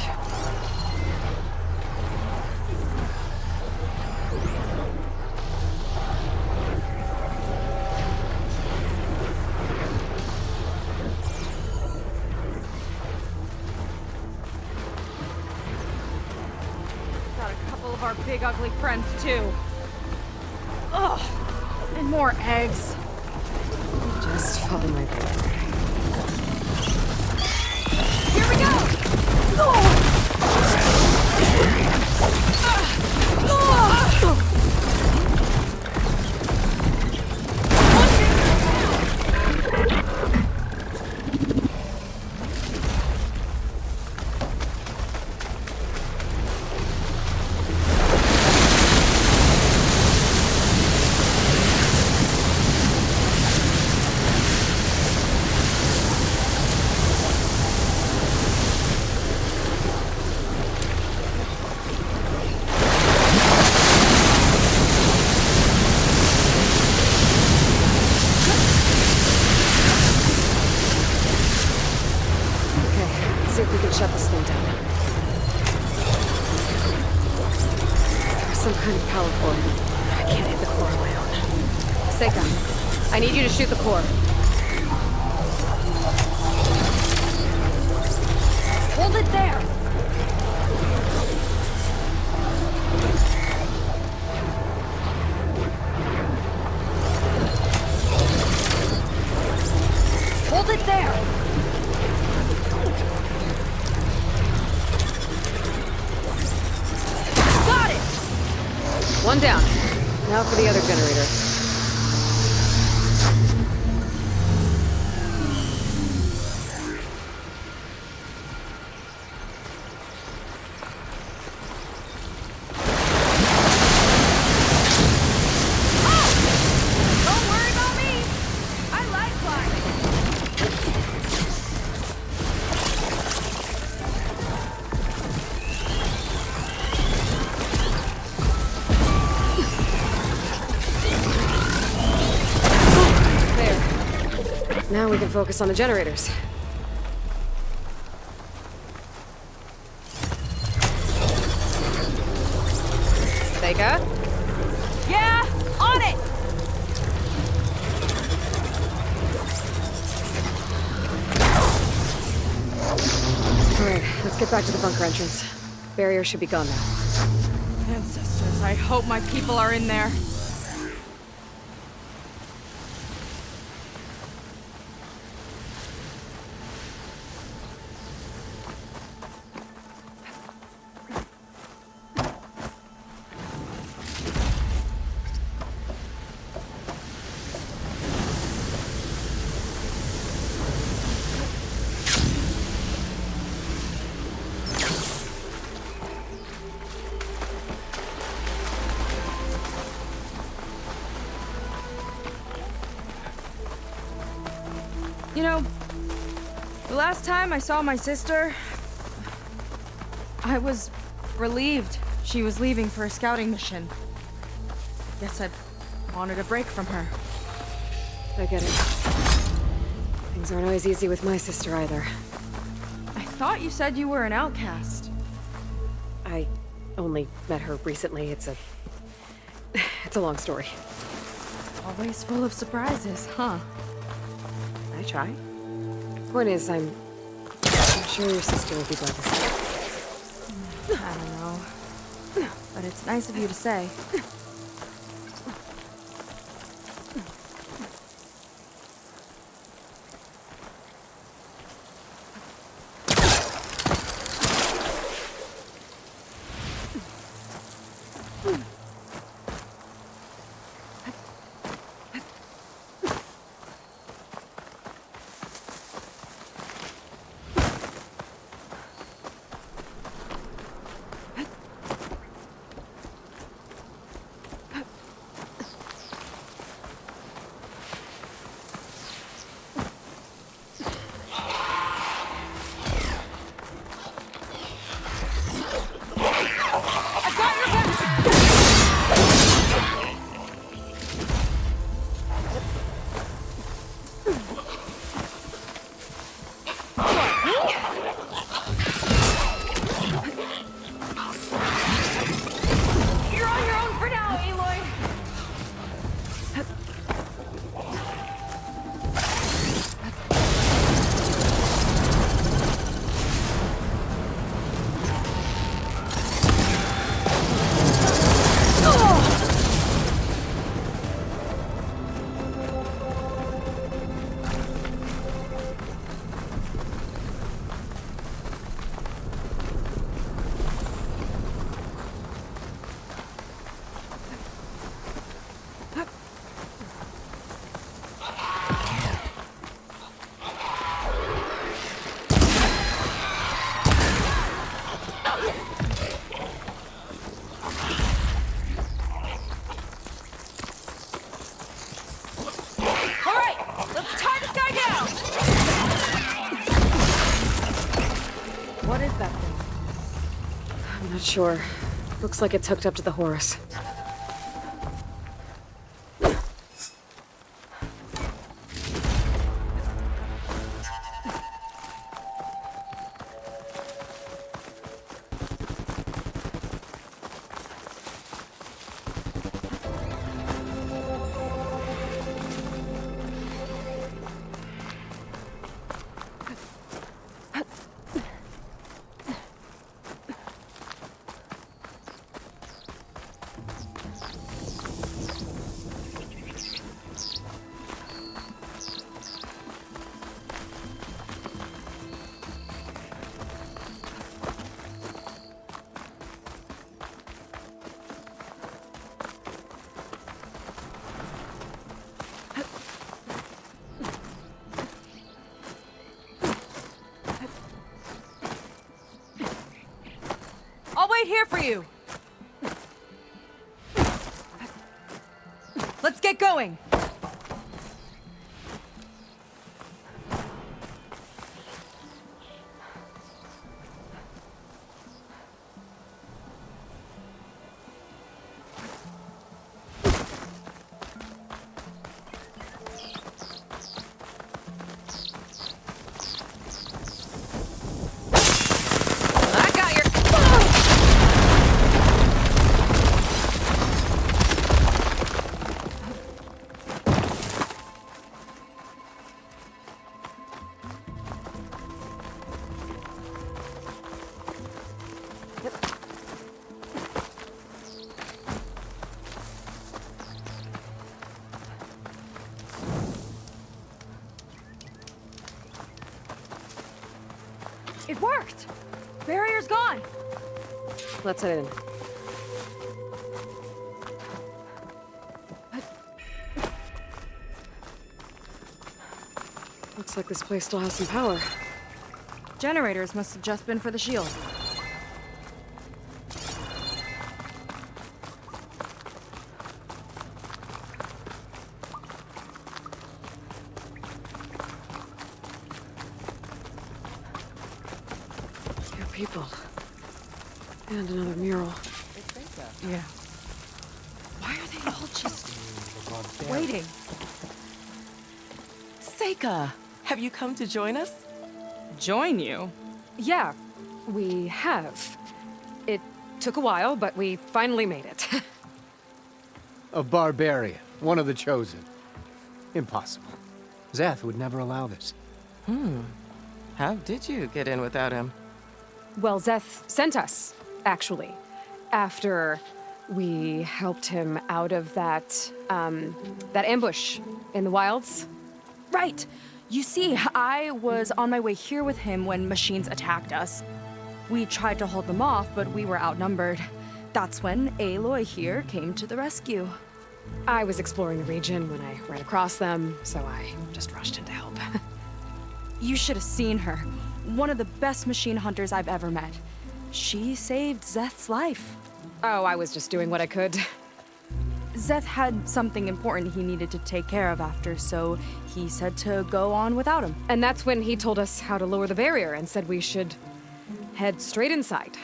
Got a couple of our big ugly friends too. Ugh, and more eggs. Just follow my lead. Here we go! See if we can shut this thing down. There's some kind of power core. I can't hit the core on my own. Seika, I need you to shoot the core. Hold it there! Hold it there! Got it! One down. Now for the other generator. Don't worry about me! I like climbing! There. Now we can focus on the generators. Seika? Yeah! On it! Alright, let's get back to the bunker entrance. Barrier should be gone now. Ancestors, I hope my people are in there. You know, the last time I saw my sister, I was relieved she was leaving for a scouting mission. Guess I wanted a break from her. I get it. Things aren't always easy with my sister either. I thought you said you were an outcast. I only met her recently. It's a long story. Always full of surprises, huh? I try. Point is, I'm sure your sister will be glad to see it. I don't know. But it's nice of you to say. What is that thing? I'm not sure. Looks like it's hooked up to the Horus. I'll wait here for you. Let's get going. It worked! Barrier's gone! Let's head in. Looks like this place still has some power. Generators must have just been for the shield. People. And another mural. Yeah. Why are they all just waiting? Seika, have you come to join us? Join you? Yeah, we have. It took a while, but we finally made it. A barbarian, one of the chosen. Impossible. Szeth would never allow this. How did you get in without him? Well, Szeth sent us, actually, after we helped him out of that ambush in the wilds. Right! You see, I was on my way here with him when machines attacked us. We tried to hold them off, but we were outnumbered. That's when Aloy here came to the rescue. I was exploring the region when I ran across them, so I just rushed in to help. You should have seen her. One of the best machine hunters I've ever met. She saved Szeth's life. Oh, I was just doing what I could. Szeth had something important he needed to take care of after, so he said to go on without him. And that's when he told us how to lower the barrier and said we should head straight inside.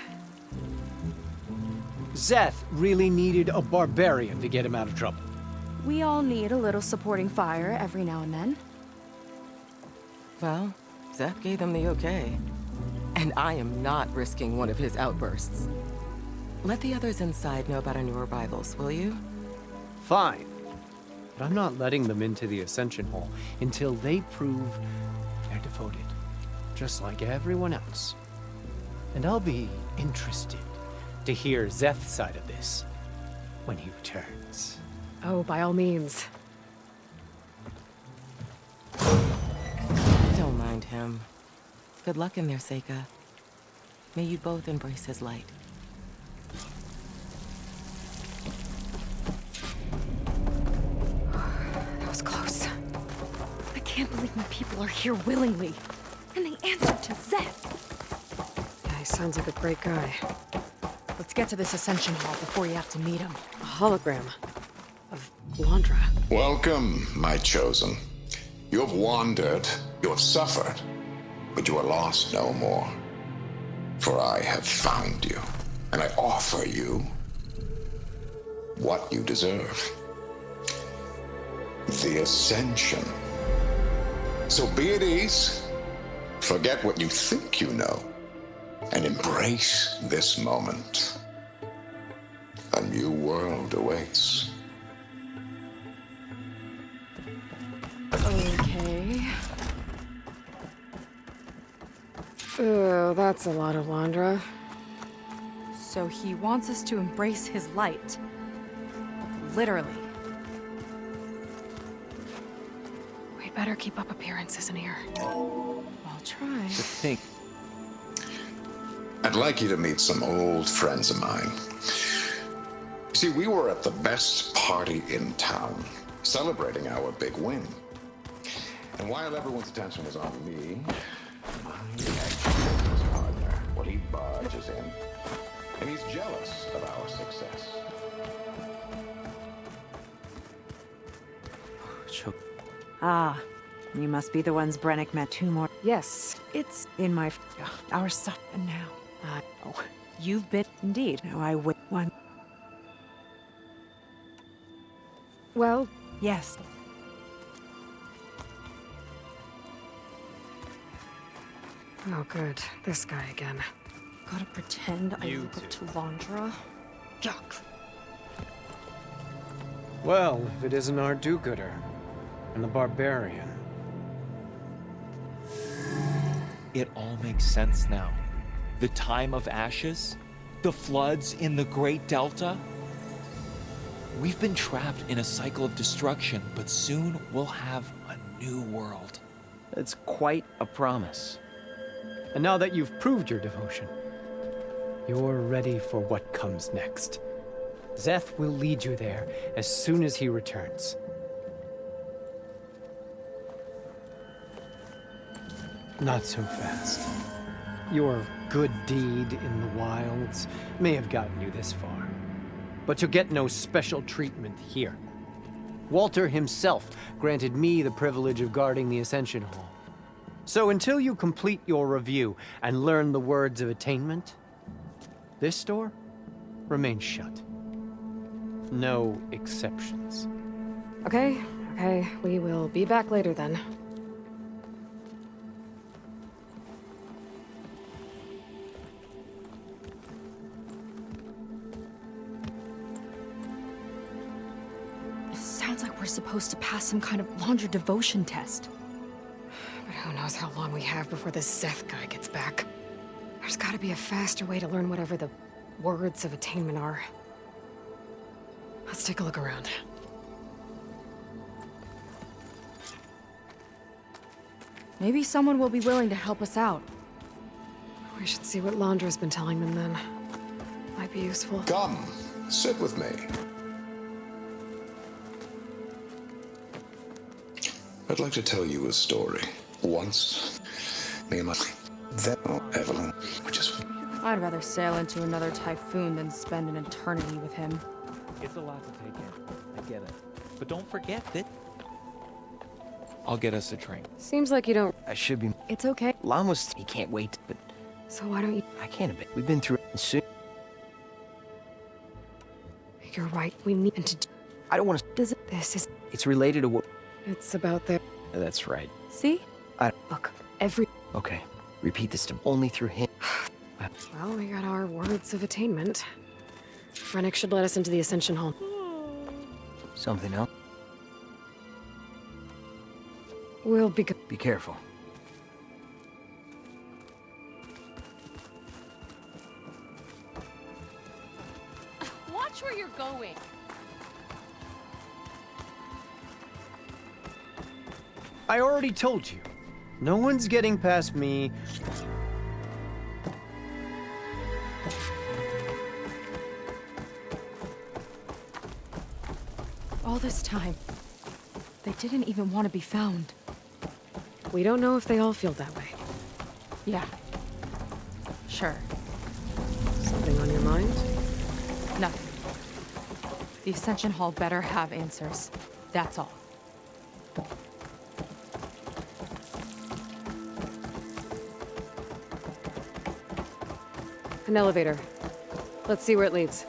Szeth really needed a barbarian to get him out of trouble. We all need a little supporting fire every now and then. Well, Szeth gave them the okay. And I am not risking one of his outbursts. Let the others inside know about our new arrivals, will you? Fine. But I'm not letting them into the Ascension Hall until they prove they're devoted. Just like everyone else. And I'll be interested to hear Szeth's side of this when he returns. Oh, by all means. Don't mind him. Good luck in there, Seika. May you both embrace his light. That was close. I can't believe my people are here willingly. And they answered to Szeth. Yeah, he sounds like a great guy. Let's get to this Ascension Hall before you have to meet him. A hologram of Londra. Welcome, my chosen. You have wandered, you have suffered, but you are lost no more. For I have found you, and I offer you what you deserve. The Ascension. So be at ease, forget what you think you know, and embrace this moment. A new world awaits. Okay. Oh, that's a lot of Londra. So he wants us to embrace his light. Literally. We'd better keep up appearances in here. I'll try. To think. I'd like you to meet some old friends of mine. See, we were at the best party in town, celebrating our big win. And while everyone's attention was on me, my ex-business partner, well, he barges in, and he's jealous of our success. Ah, you must be the ones Brennick met 2 more. Yes. It's in my... our stuff. And now... oh, you've been... Indeed. Now I wait one... Well... Yes. Oh, good. This guy again. Gotta pretend I look up to Londra? Yuck. Well, if it isn't our do-gooder and the barbarian. It all makes sense now. The time of ashes, the floods in the Great Delta. We've been trapped in a cycle of destruction, but soon we'll have a new world. It's quite a promise. And now that you've proved your devotion, you're ready for what comes next. Szeth will lead you there as soon as he returns. Not so fast. Your good deed in the wilds may have gotten you this far, but you'll get no special treatment here. Walter himself granted me the privilege of guarding the Ascension Hall. So until you complete your review and learn the words of attainment, this door remains shut. No exceptions. Okay, we will be back later then. It sounds like we're supposed to pass some kind of Londra devotion test. But who knows how long we have before this Szeth guy gets back. There's gotta be a faster way to learn whatever the words of attainment are. Let's take a look around. Maybe someone will be willing to help us out. We should see what Londra's been telling them then. Might be useful. Come, sit with me. I'd like to tell you a story. Once, me and my... Then, Evelyn, we just... I'd rather sail into another typhoon than spend an eternity with him. It's a lot to take in. I get it. But don't forget that I'll get us a drink. Seems like you don't... I should be... It's okay. Lon was... He can't wait, but... So why don't you... I can't a bit. We've been through it soon. You're right. We need to... I don't want to... Does it... This is... It's related to what... It's about the... That's right. See? Look, every... Okay. Repeat this to only through him. Well, we got our words of attainment. Brennick should let us into the Ascension Hall. Something else? We'll be good. Be careful. Watch where you're going. I already told you. No one's getting past me. All this time, they didn't even want to be found. We don't know if they all feel that way. Yeah. Sure. Something on your mind? Nothing. The Ascension Hall better have answers. That's all. An elevator. Let's see where it leads.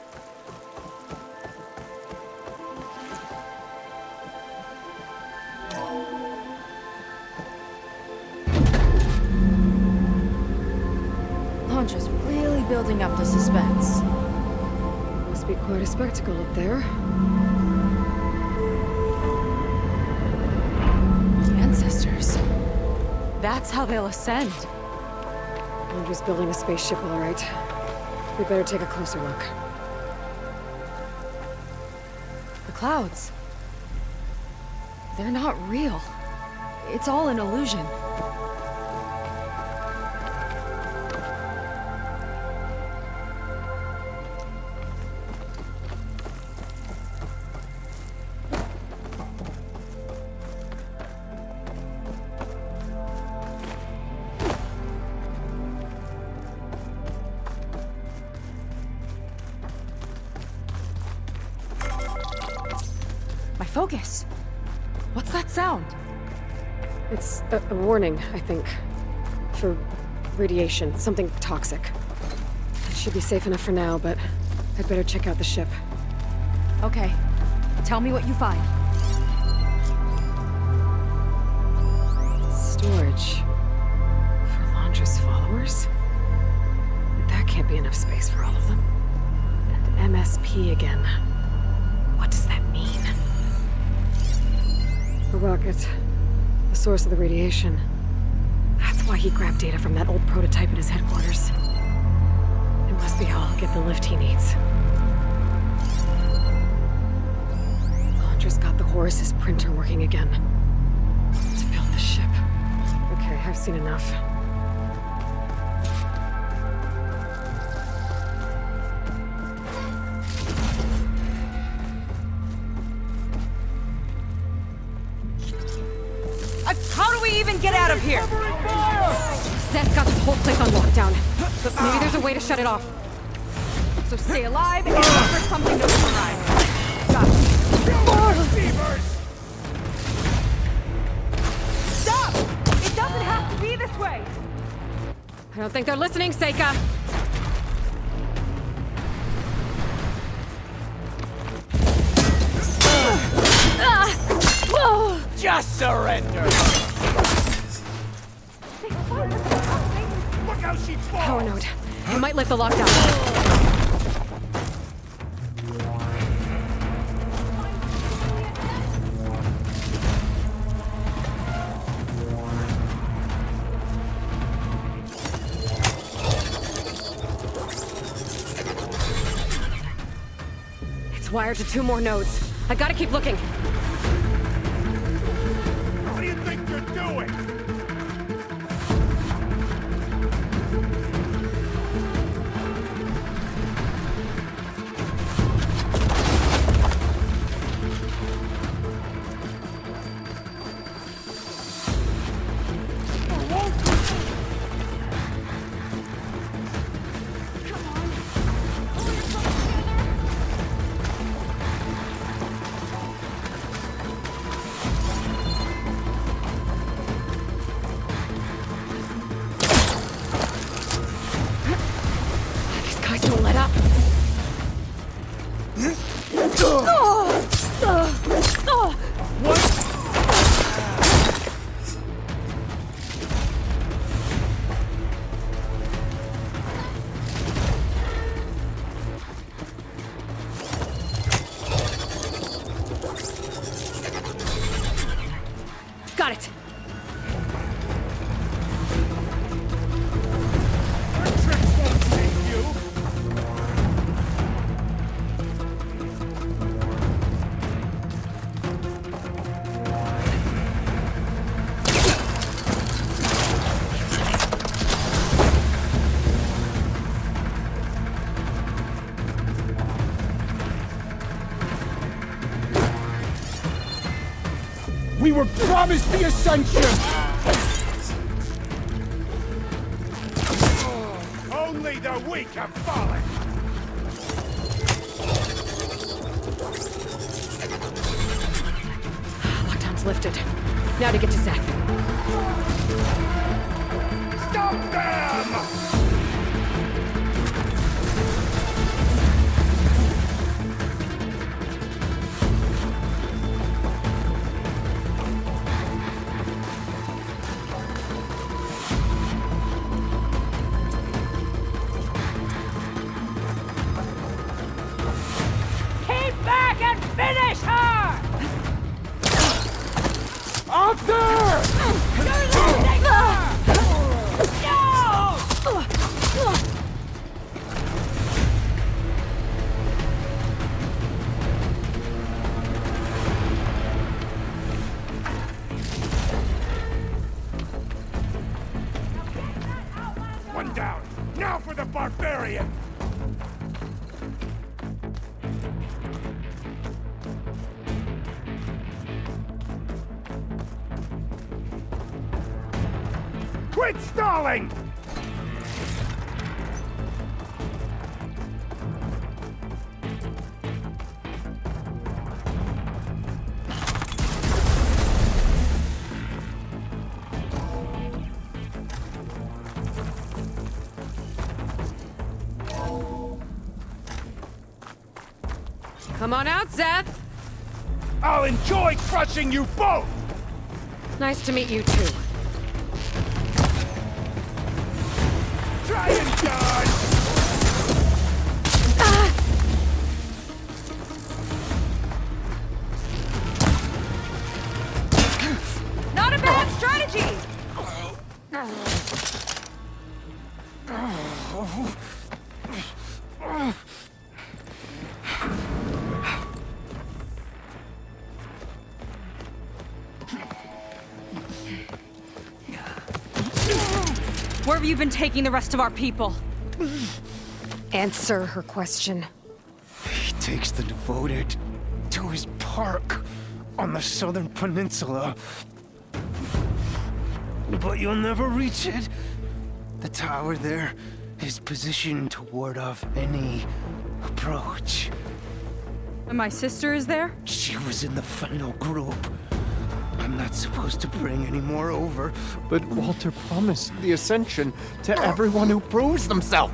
Launcher's really building up the suspense. Must be quite a spectacle up there. Ancestors. That's how they'll ascend. Andrew's building a spaceship, all right. We better take a closer look. The clouds. They're not real. It's all an illusion. My focus. What's that sound? It's a warning, I think. For radiation, something toxic. It should be safe enough for now, but I'd better check out the ship. Okay. Tell me what you find. Storage. For Londra's followers? But that can't be enough space for all of them. And MSP again. What does that mean? A rocket. The source of the radiation. That's why he grabbed data from that old prototype at his headquarters. It must be how he'll get the lift he needs. Londra's got the Horus's printer working again. To build the ship. Okay, I've seen enough. How do we even get out of here? Seth's got this whole place on lockdown. But maybe there's a way to shut it off. So stay alive and look for something to override. Got it. Stop! It doesn't have to be this way! I don't think they're listening, Seika. Just surrender! Look how she falls! Power node. It might lift the lockdown. It's wired to 2 more nodes. I gotta keep looking. What do you think you're doing? Don't let up. Got it. We were promised the Ascension! Only the weak have fallen! Lockdown's lifted. Now to get to Zeth. Stop them! One down. Now for the barbarian! Quit stalling! Come on out, Zeth! I'll enjoy crushing you both! Nice to meet you, too. Try and dodge! Not a bad strategy! Where have you been taking the rest of our people? Answer her question. He takes the devoted to his park on the southern peninsula. But you'll never reach it. The tower there is positioned to ward off any approach. And my sister is there? She was in the final group. I'm not supposed to bring any more over. But Walter promised the Ascension to everyone who proves themselves.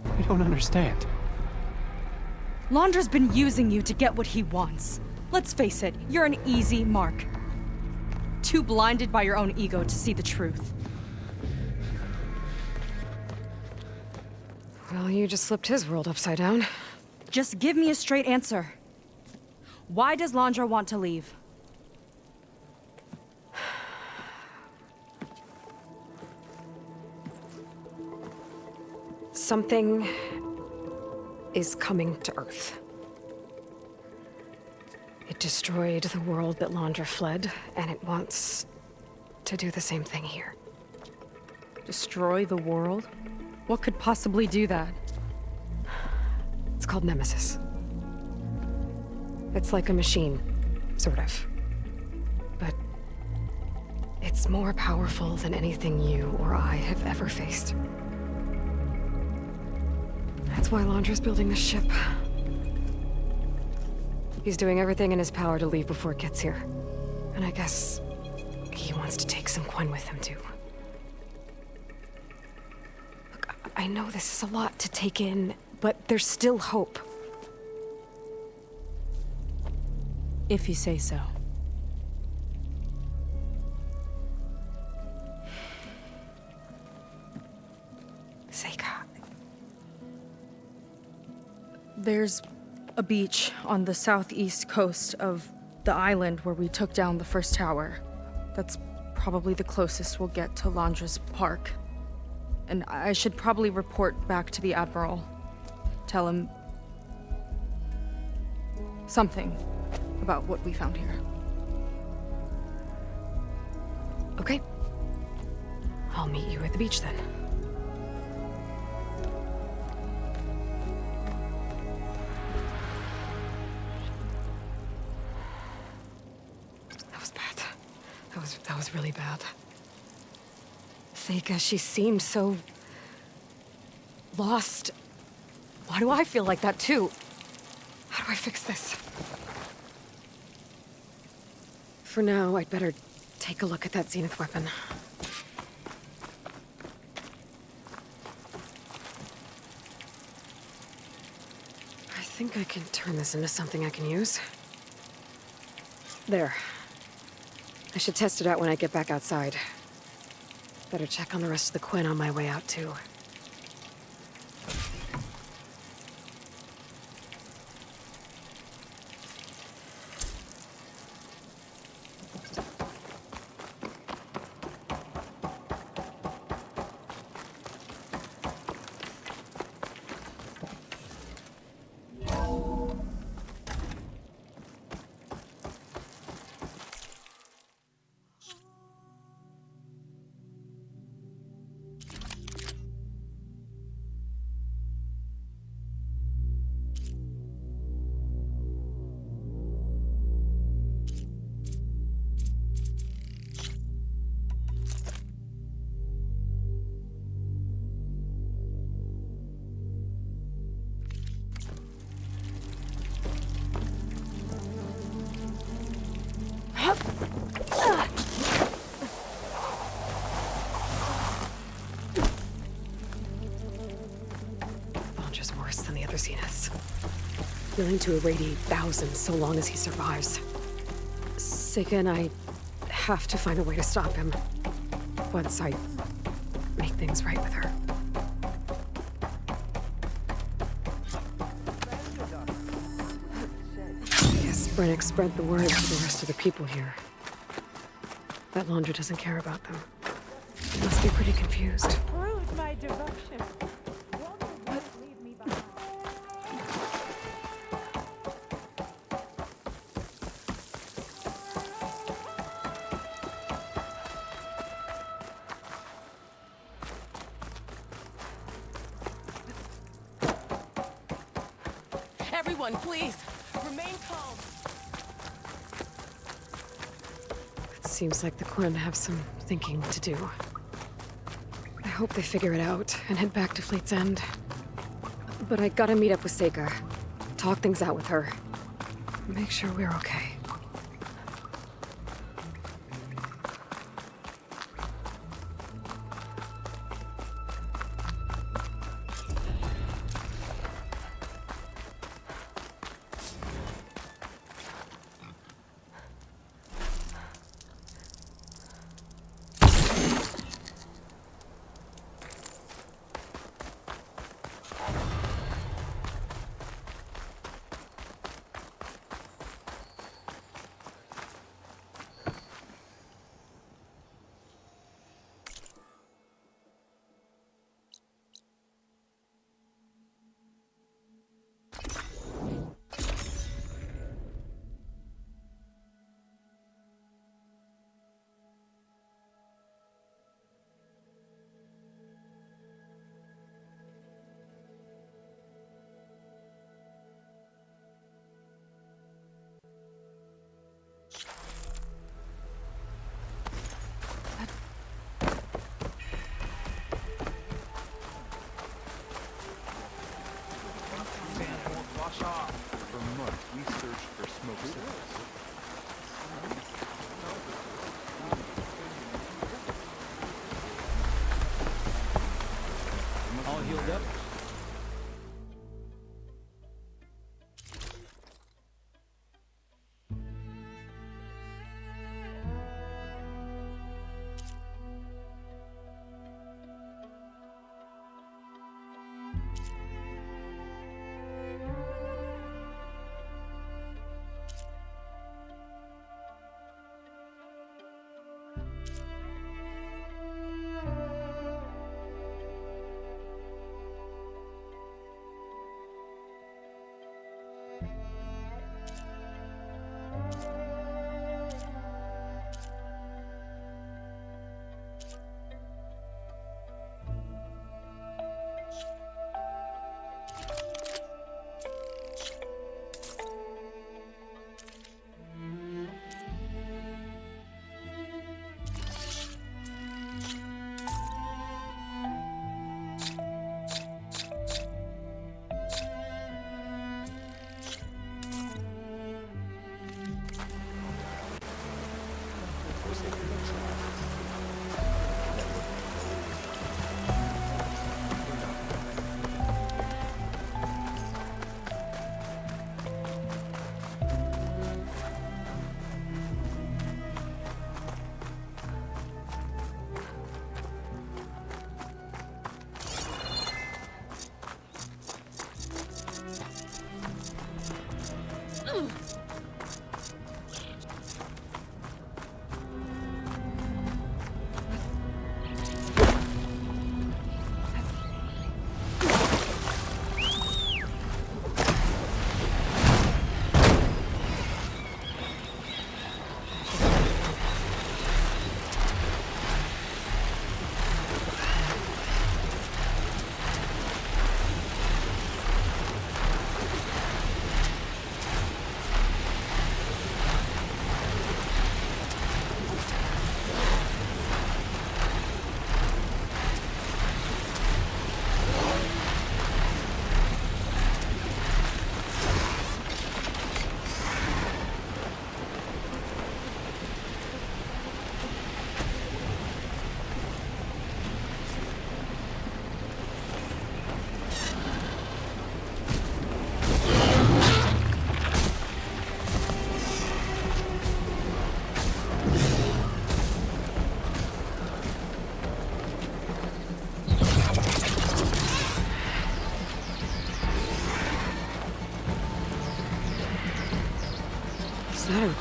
I don't understand. Londra's been using you to get what he wants. Let's face it, you're an easy mark. Too blinded by your own ego to see the truth. Well, you just flipped his world upside down. Just give me a straight answer. Why does Londra want to leave? Something is coming to Earth. It destroyed the world that Londra fled, and it wants to do the same thing here. Destroy the world? What could possibly do that? It's called Nemesis. It's like a machine, sort of. But it's more powerful than anything you or I have ever faced. That's why Londra's building this ship. He's doing everything in his power to leave before it gets here. And I guess he wants to take some Quen with him, too. Look, I know this is a lot to take in, but there's still hope. If you say so. Seika. There's a beach on the southeast coast of the island where we took down the first tower. That's probably the closest we'll get to Londra's park. And I should probably report back to the Admiral. Tell him something about what we found here. Okay. I'll meet you at the beach then. That was bad. That was really bad. Seika, she seemed so lost. Why do I feel like that too? How do I fix this? For now, I'd better take a look at that Zenith weapon. I think I can turn this into something I can use. There. I should test it out when I get back outside. Better check on the rest of the Quen on my way out, too. Zeniths. Willing to irradiate thousands so long as he survives. Seika and I have to find a way to stop him. Once I make things right with her. Yes, Brennick spread the word to the rest of the people here. That Laundra doesn't care about them. He must be pretty confused. Prove my devotion. Leave me behind. Everyone, please, remain calm. It seems like the Quen have some thinking to do. I hope they figure it out and head back to Fleet's End. But I gotta meet up with Seika. Talk things out with her. Make sure we're okay. For months, we searched for smoke signals. All healed up?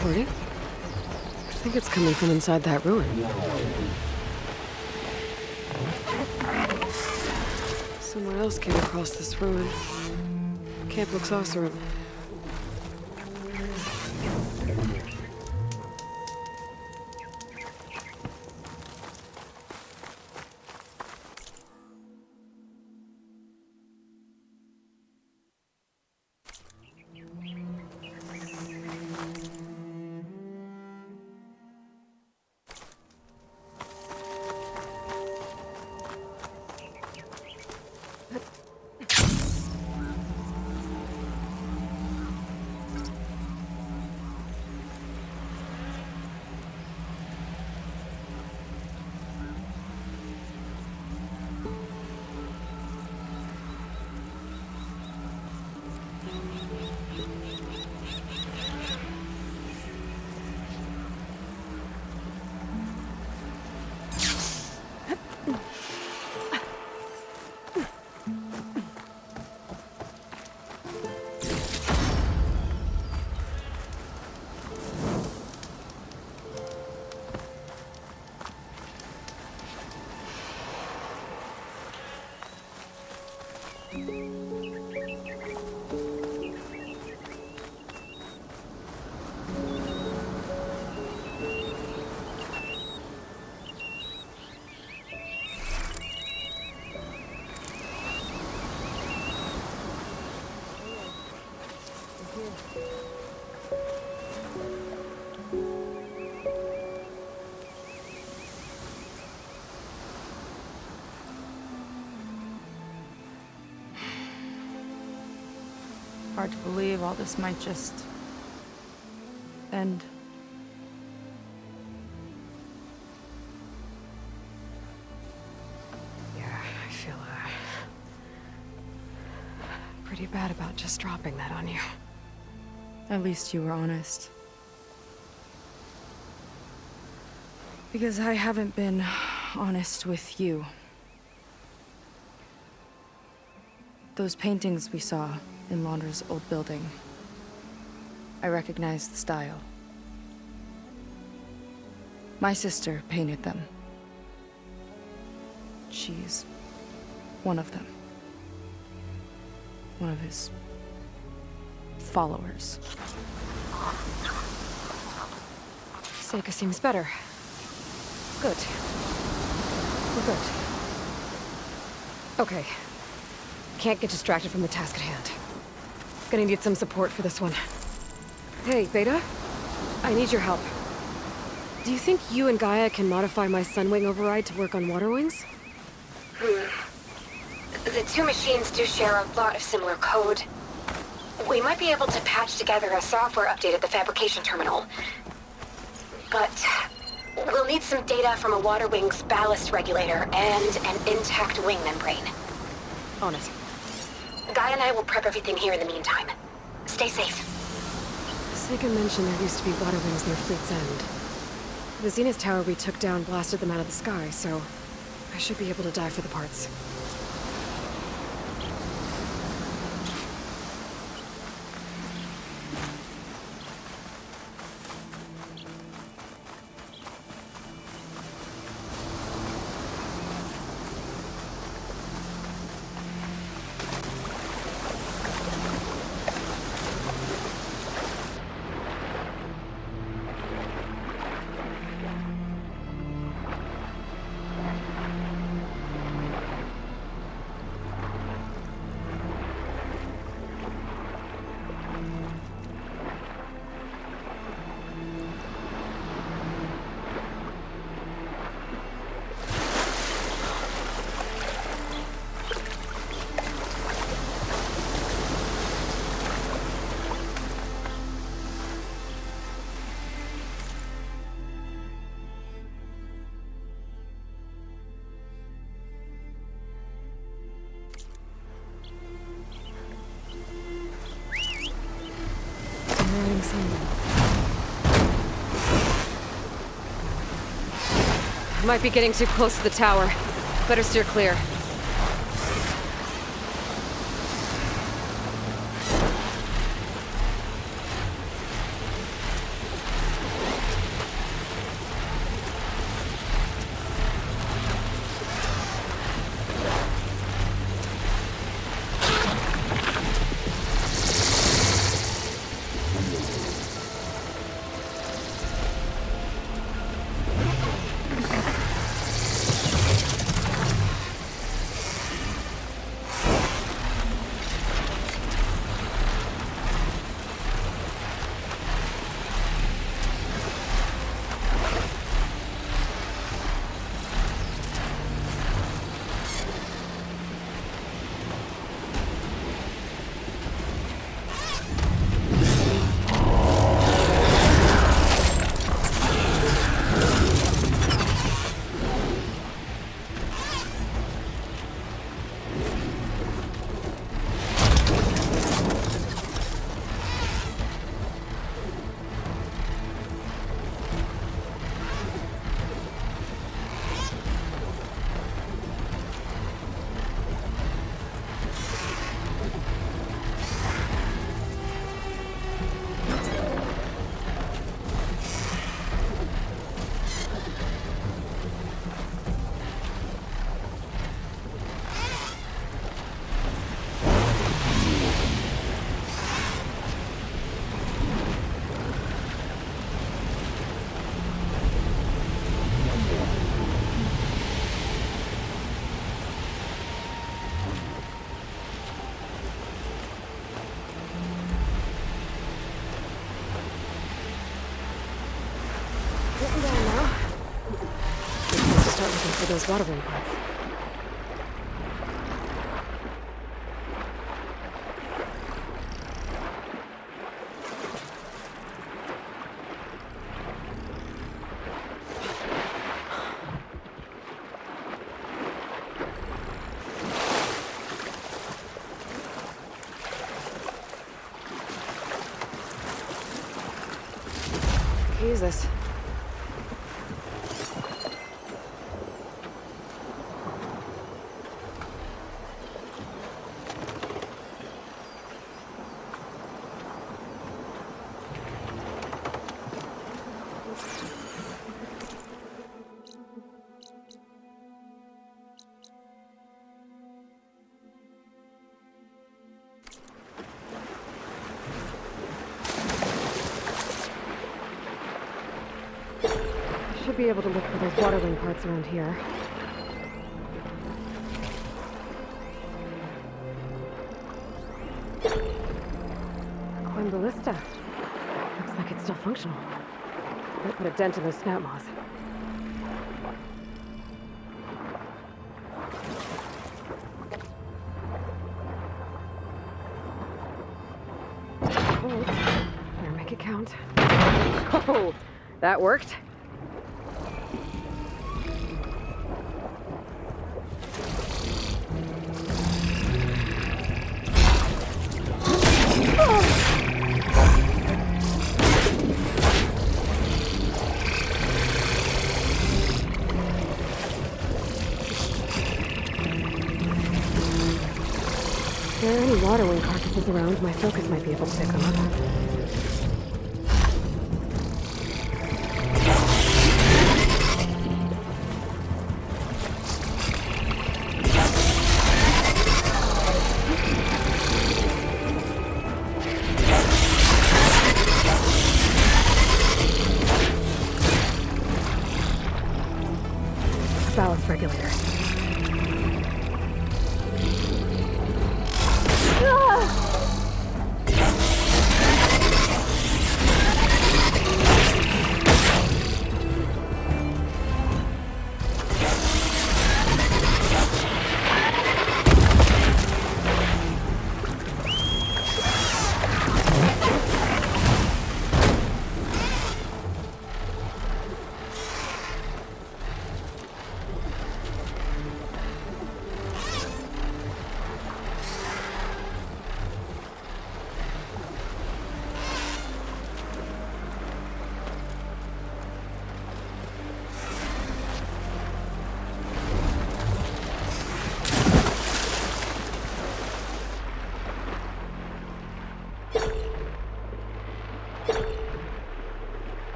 Reporting? I think it's coming from inside that ruin. Someone else came across this ruin. Camp Luxosarum. Hard to believe all this might just end. Yeah, I feel pretty bad about just dropping that on you. At least you were honest. Because I haven't been honest with you. Those paintings we saw in Laundra's old building, I recognize the style. My sister painted them. She's one of them. One of his followers. Seika seems better. Good. We're good. Okay. Can't get distracted from the task at hand. Gonna need some support for this one. Hey, Beta? I need your help. Do you think you and Gaia can modify my Sunwing override to work on Water Wings? The two machines do share a lot of similar code. We might be able to patch together a software update at the fabrication terminal. But we'll need some data from a Water Wing's ballast regulator and an intact wing membrane. On it. Gaia and I will prep everything here in the meantime. Stay safe. Seika mentioned there used to be Water Wings near Fleet's End. The Zenith Tower we took down blasted them out of the sky, so I should be able to dive for the parts. Might be getting too close to the tower. Better steer clear. Looking for those water wing parts. Use this. Should be able to look for those water wing parts around here. Coin ballista. Looks like it's still functional. Might put a dent in those snout moths. Bolt. Better make it count. Oh, that worked. If there are any water wing carcasses around, my focus might be able to pick them up. Ballast regulator.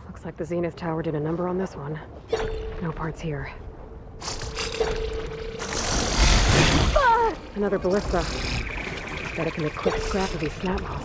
Looks like the Zenith Tower did a number on this one. No parts here. Another ballista. Bet it can make quick scrap of these snap moths.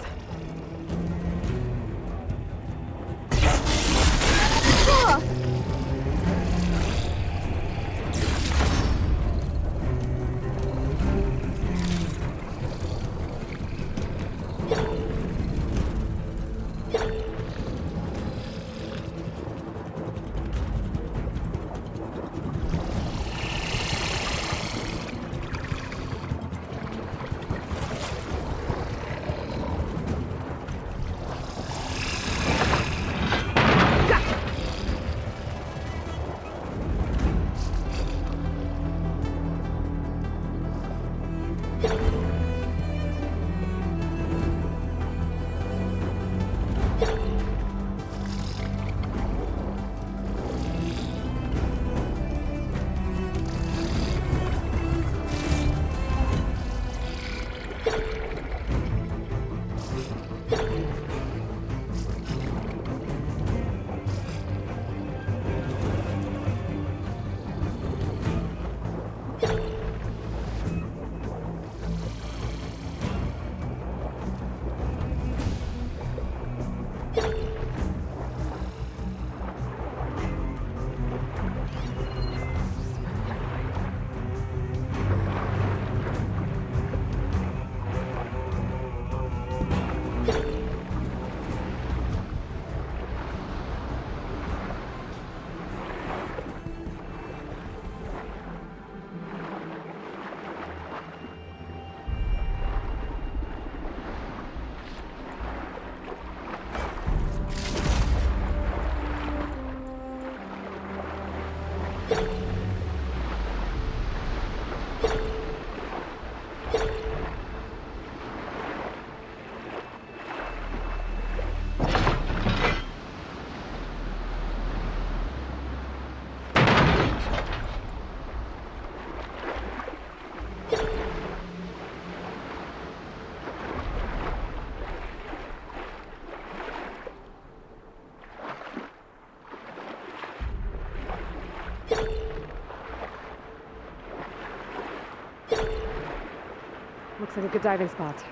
Looks like a good diving spot.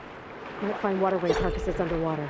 Might find water wing carcasses underwater.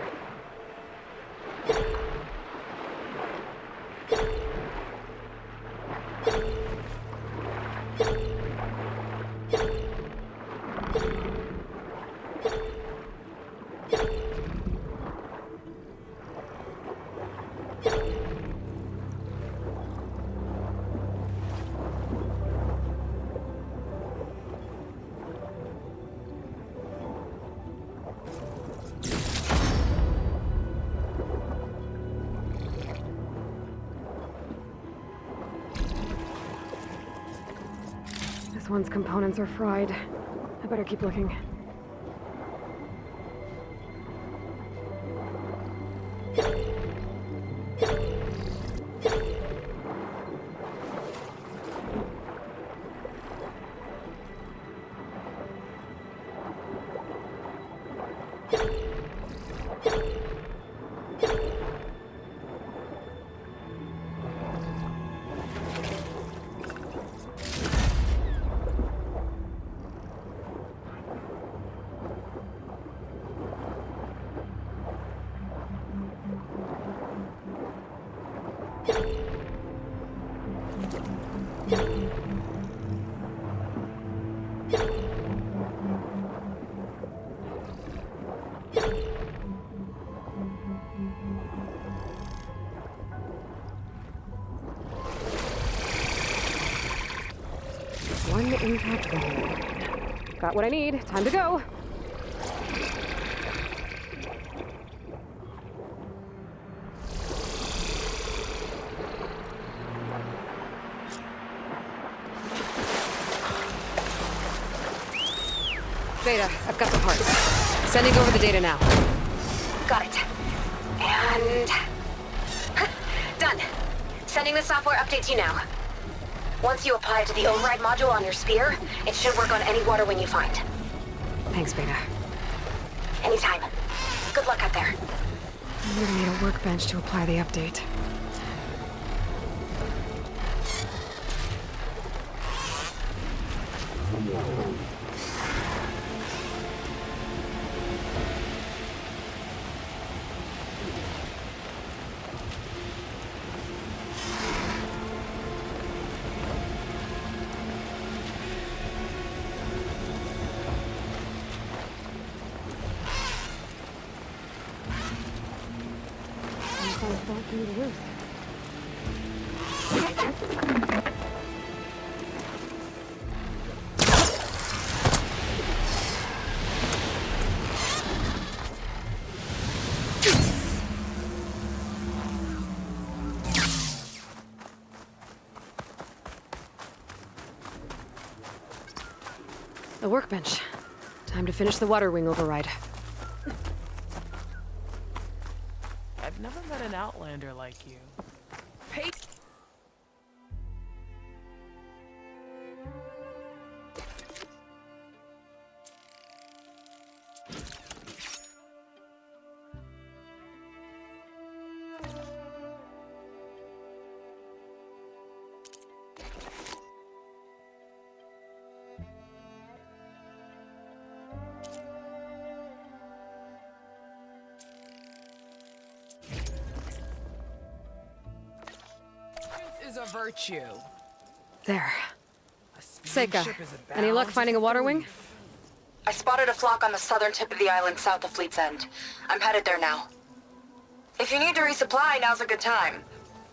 This one's components are fried. I better keep looking. One intact one. Got what I need. Time to go. Beta, I've got the parts. Sending over the data now. Got it. And... done. Sending the software update to you now. Once you apply it to the override module on your spear, it should work on any water wing you find. Thanks, Beta. Anytime. Good luck out there. I'm gonna need a workbench to apply the update. The workbench. Time to finish the water wing override. I've never met an Outlander like you. Hey. Is a virtue. There. Seika, any luck finding a water wing? I spotted a flock on the southern tip of the island south of Fleet's End. I'm headed there now. If you need to resupply, now's a good time.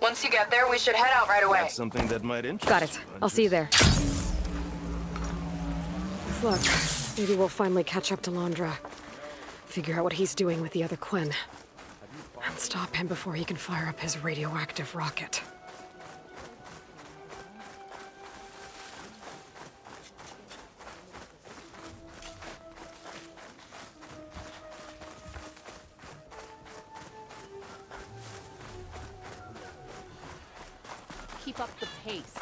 Once you get there, we should head out right away. That's something that might interest Got it. you. I'll see you there. With luck, maybe we'll finally catch up to Londra. Figure out what he's doing with the other Quen. And stop him before he can fire up his radioactive rocket. Keep up the pace.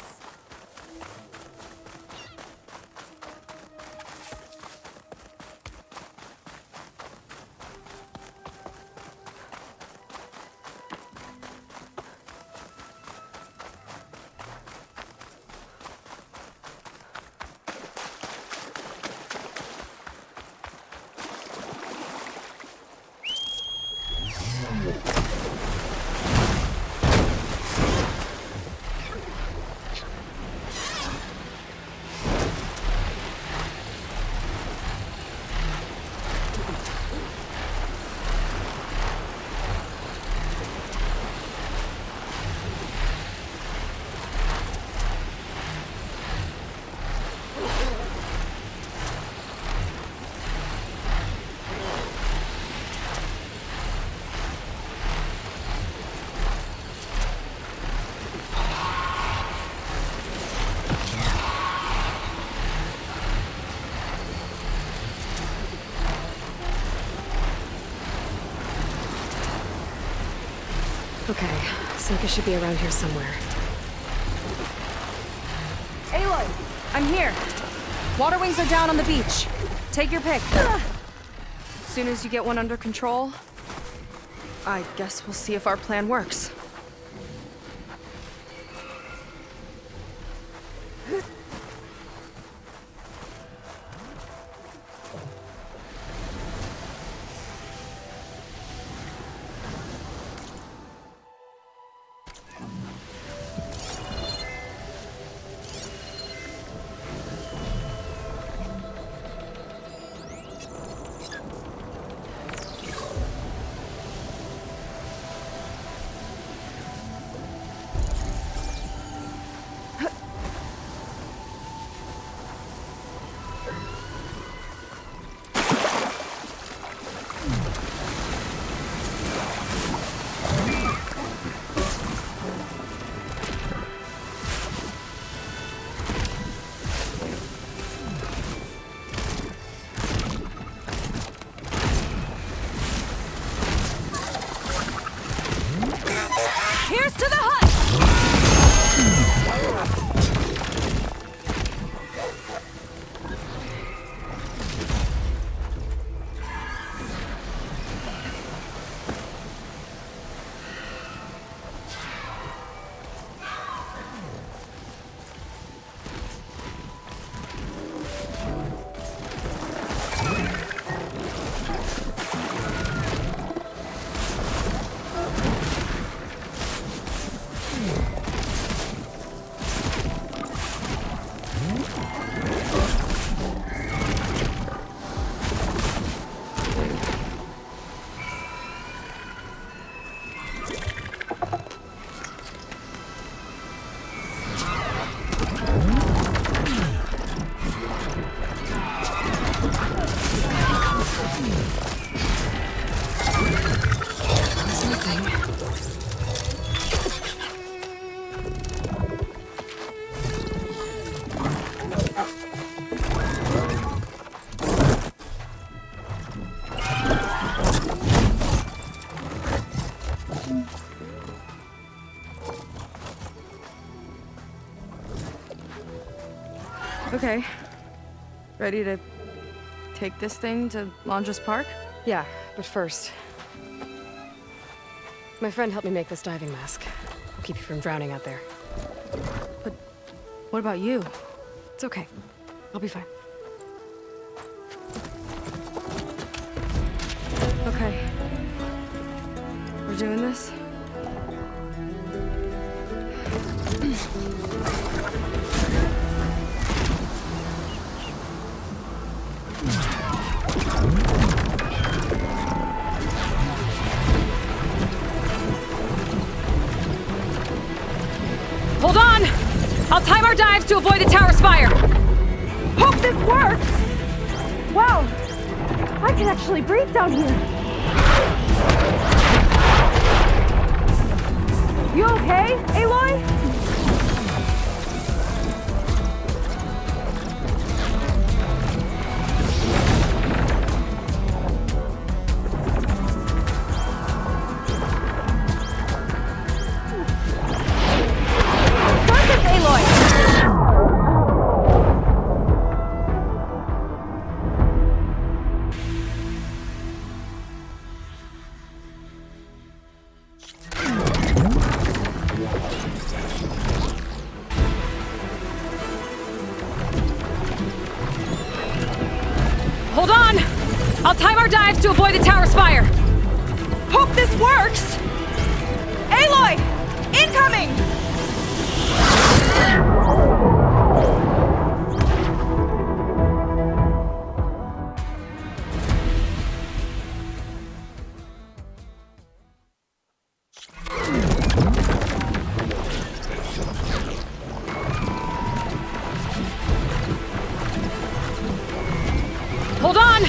Okay, Seika should be around here somewhere. Aloy, I'm here. Water wings are down on the beach. Take your pick. As soon as you get one under control, I guess we'll see if our plan works. Here's to the hut! Okay. Ready to take this thing to Londres Park? Yeah, but first... My friend helped me make this diving mask. I'll keep you from drowning out there. But what about you? It's okay. I'll be fine. Okay. We're doing this? Hold on! I'll time our dives to avoid the tower's fire! Hope this works! Wow! I can actually breathe down here! You okay, Aloy? Hold on! I'll time our dives to avoid the tower's fire! Hope this works! Aloy! Incoming! Hold on!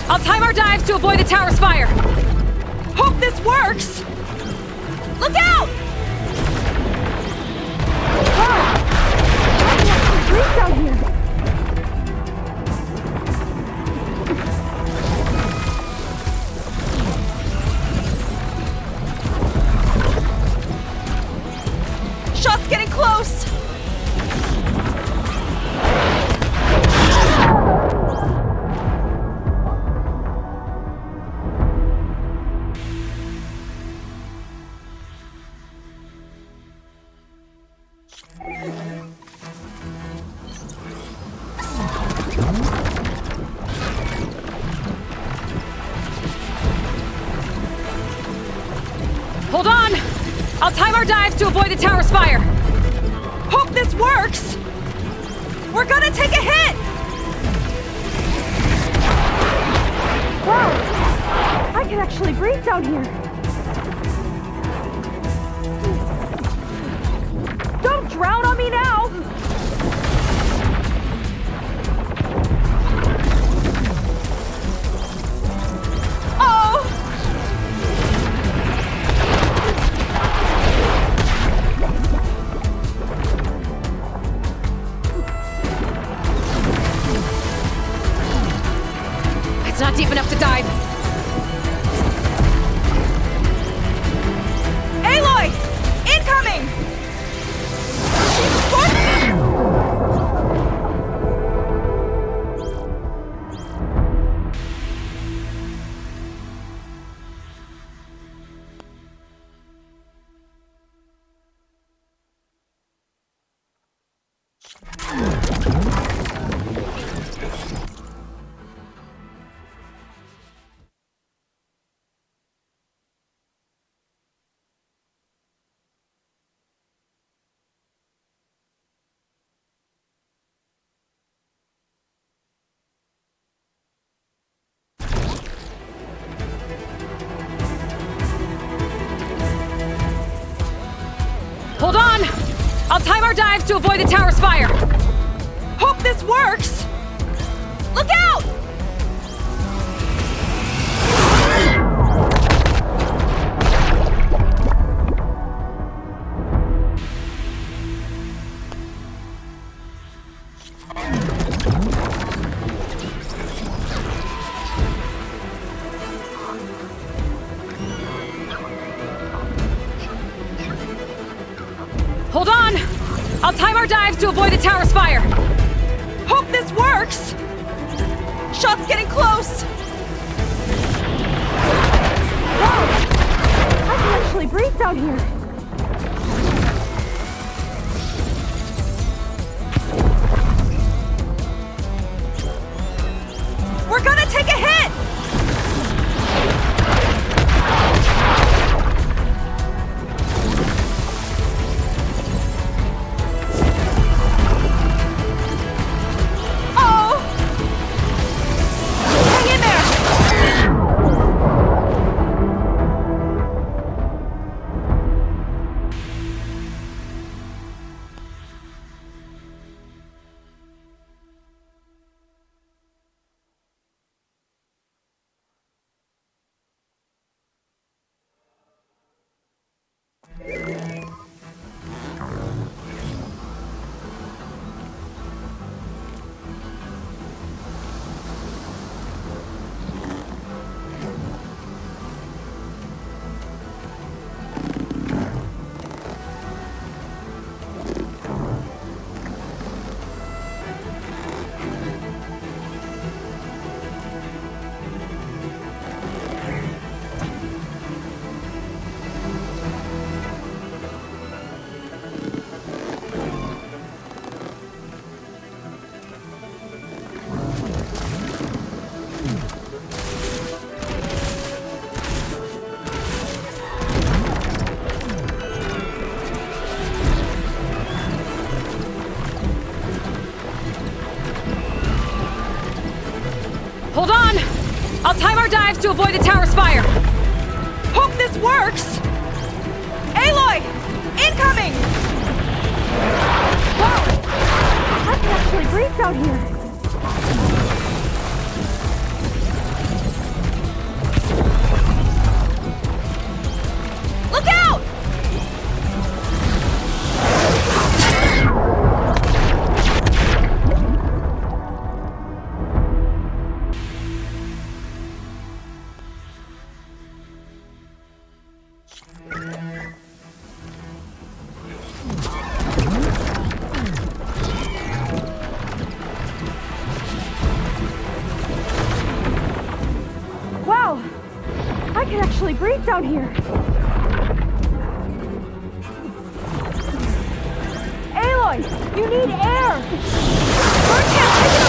I'll time our dives to avoid the tower's fire! Hope this works! Look out! I can actually breathe down here! time our dives to avoid the tower's fire. Hope this works! We're gonna take a hit! Wow! I can actually breathe down here. Don't drown on me now! Oh! It's not deep enough to dive. Aloy! Incoming! Hold on! I'll time our dives to avoid the tower's fire. Hope this works! Look out! Hold on! I'll time our dives to avoid the tower's fire. Hope this works! Shot's getting close! Wow! I can actually breathe down here. We're gonna take a hit! Hold on! I'll time our dives to avoid the tower's fire. Hope this works! Aloy! Incoming! Wow! I can actually breathe down here. Look out! Wow! I can actually breathe down here. Aloy, you need air! Birdcats,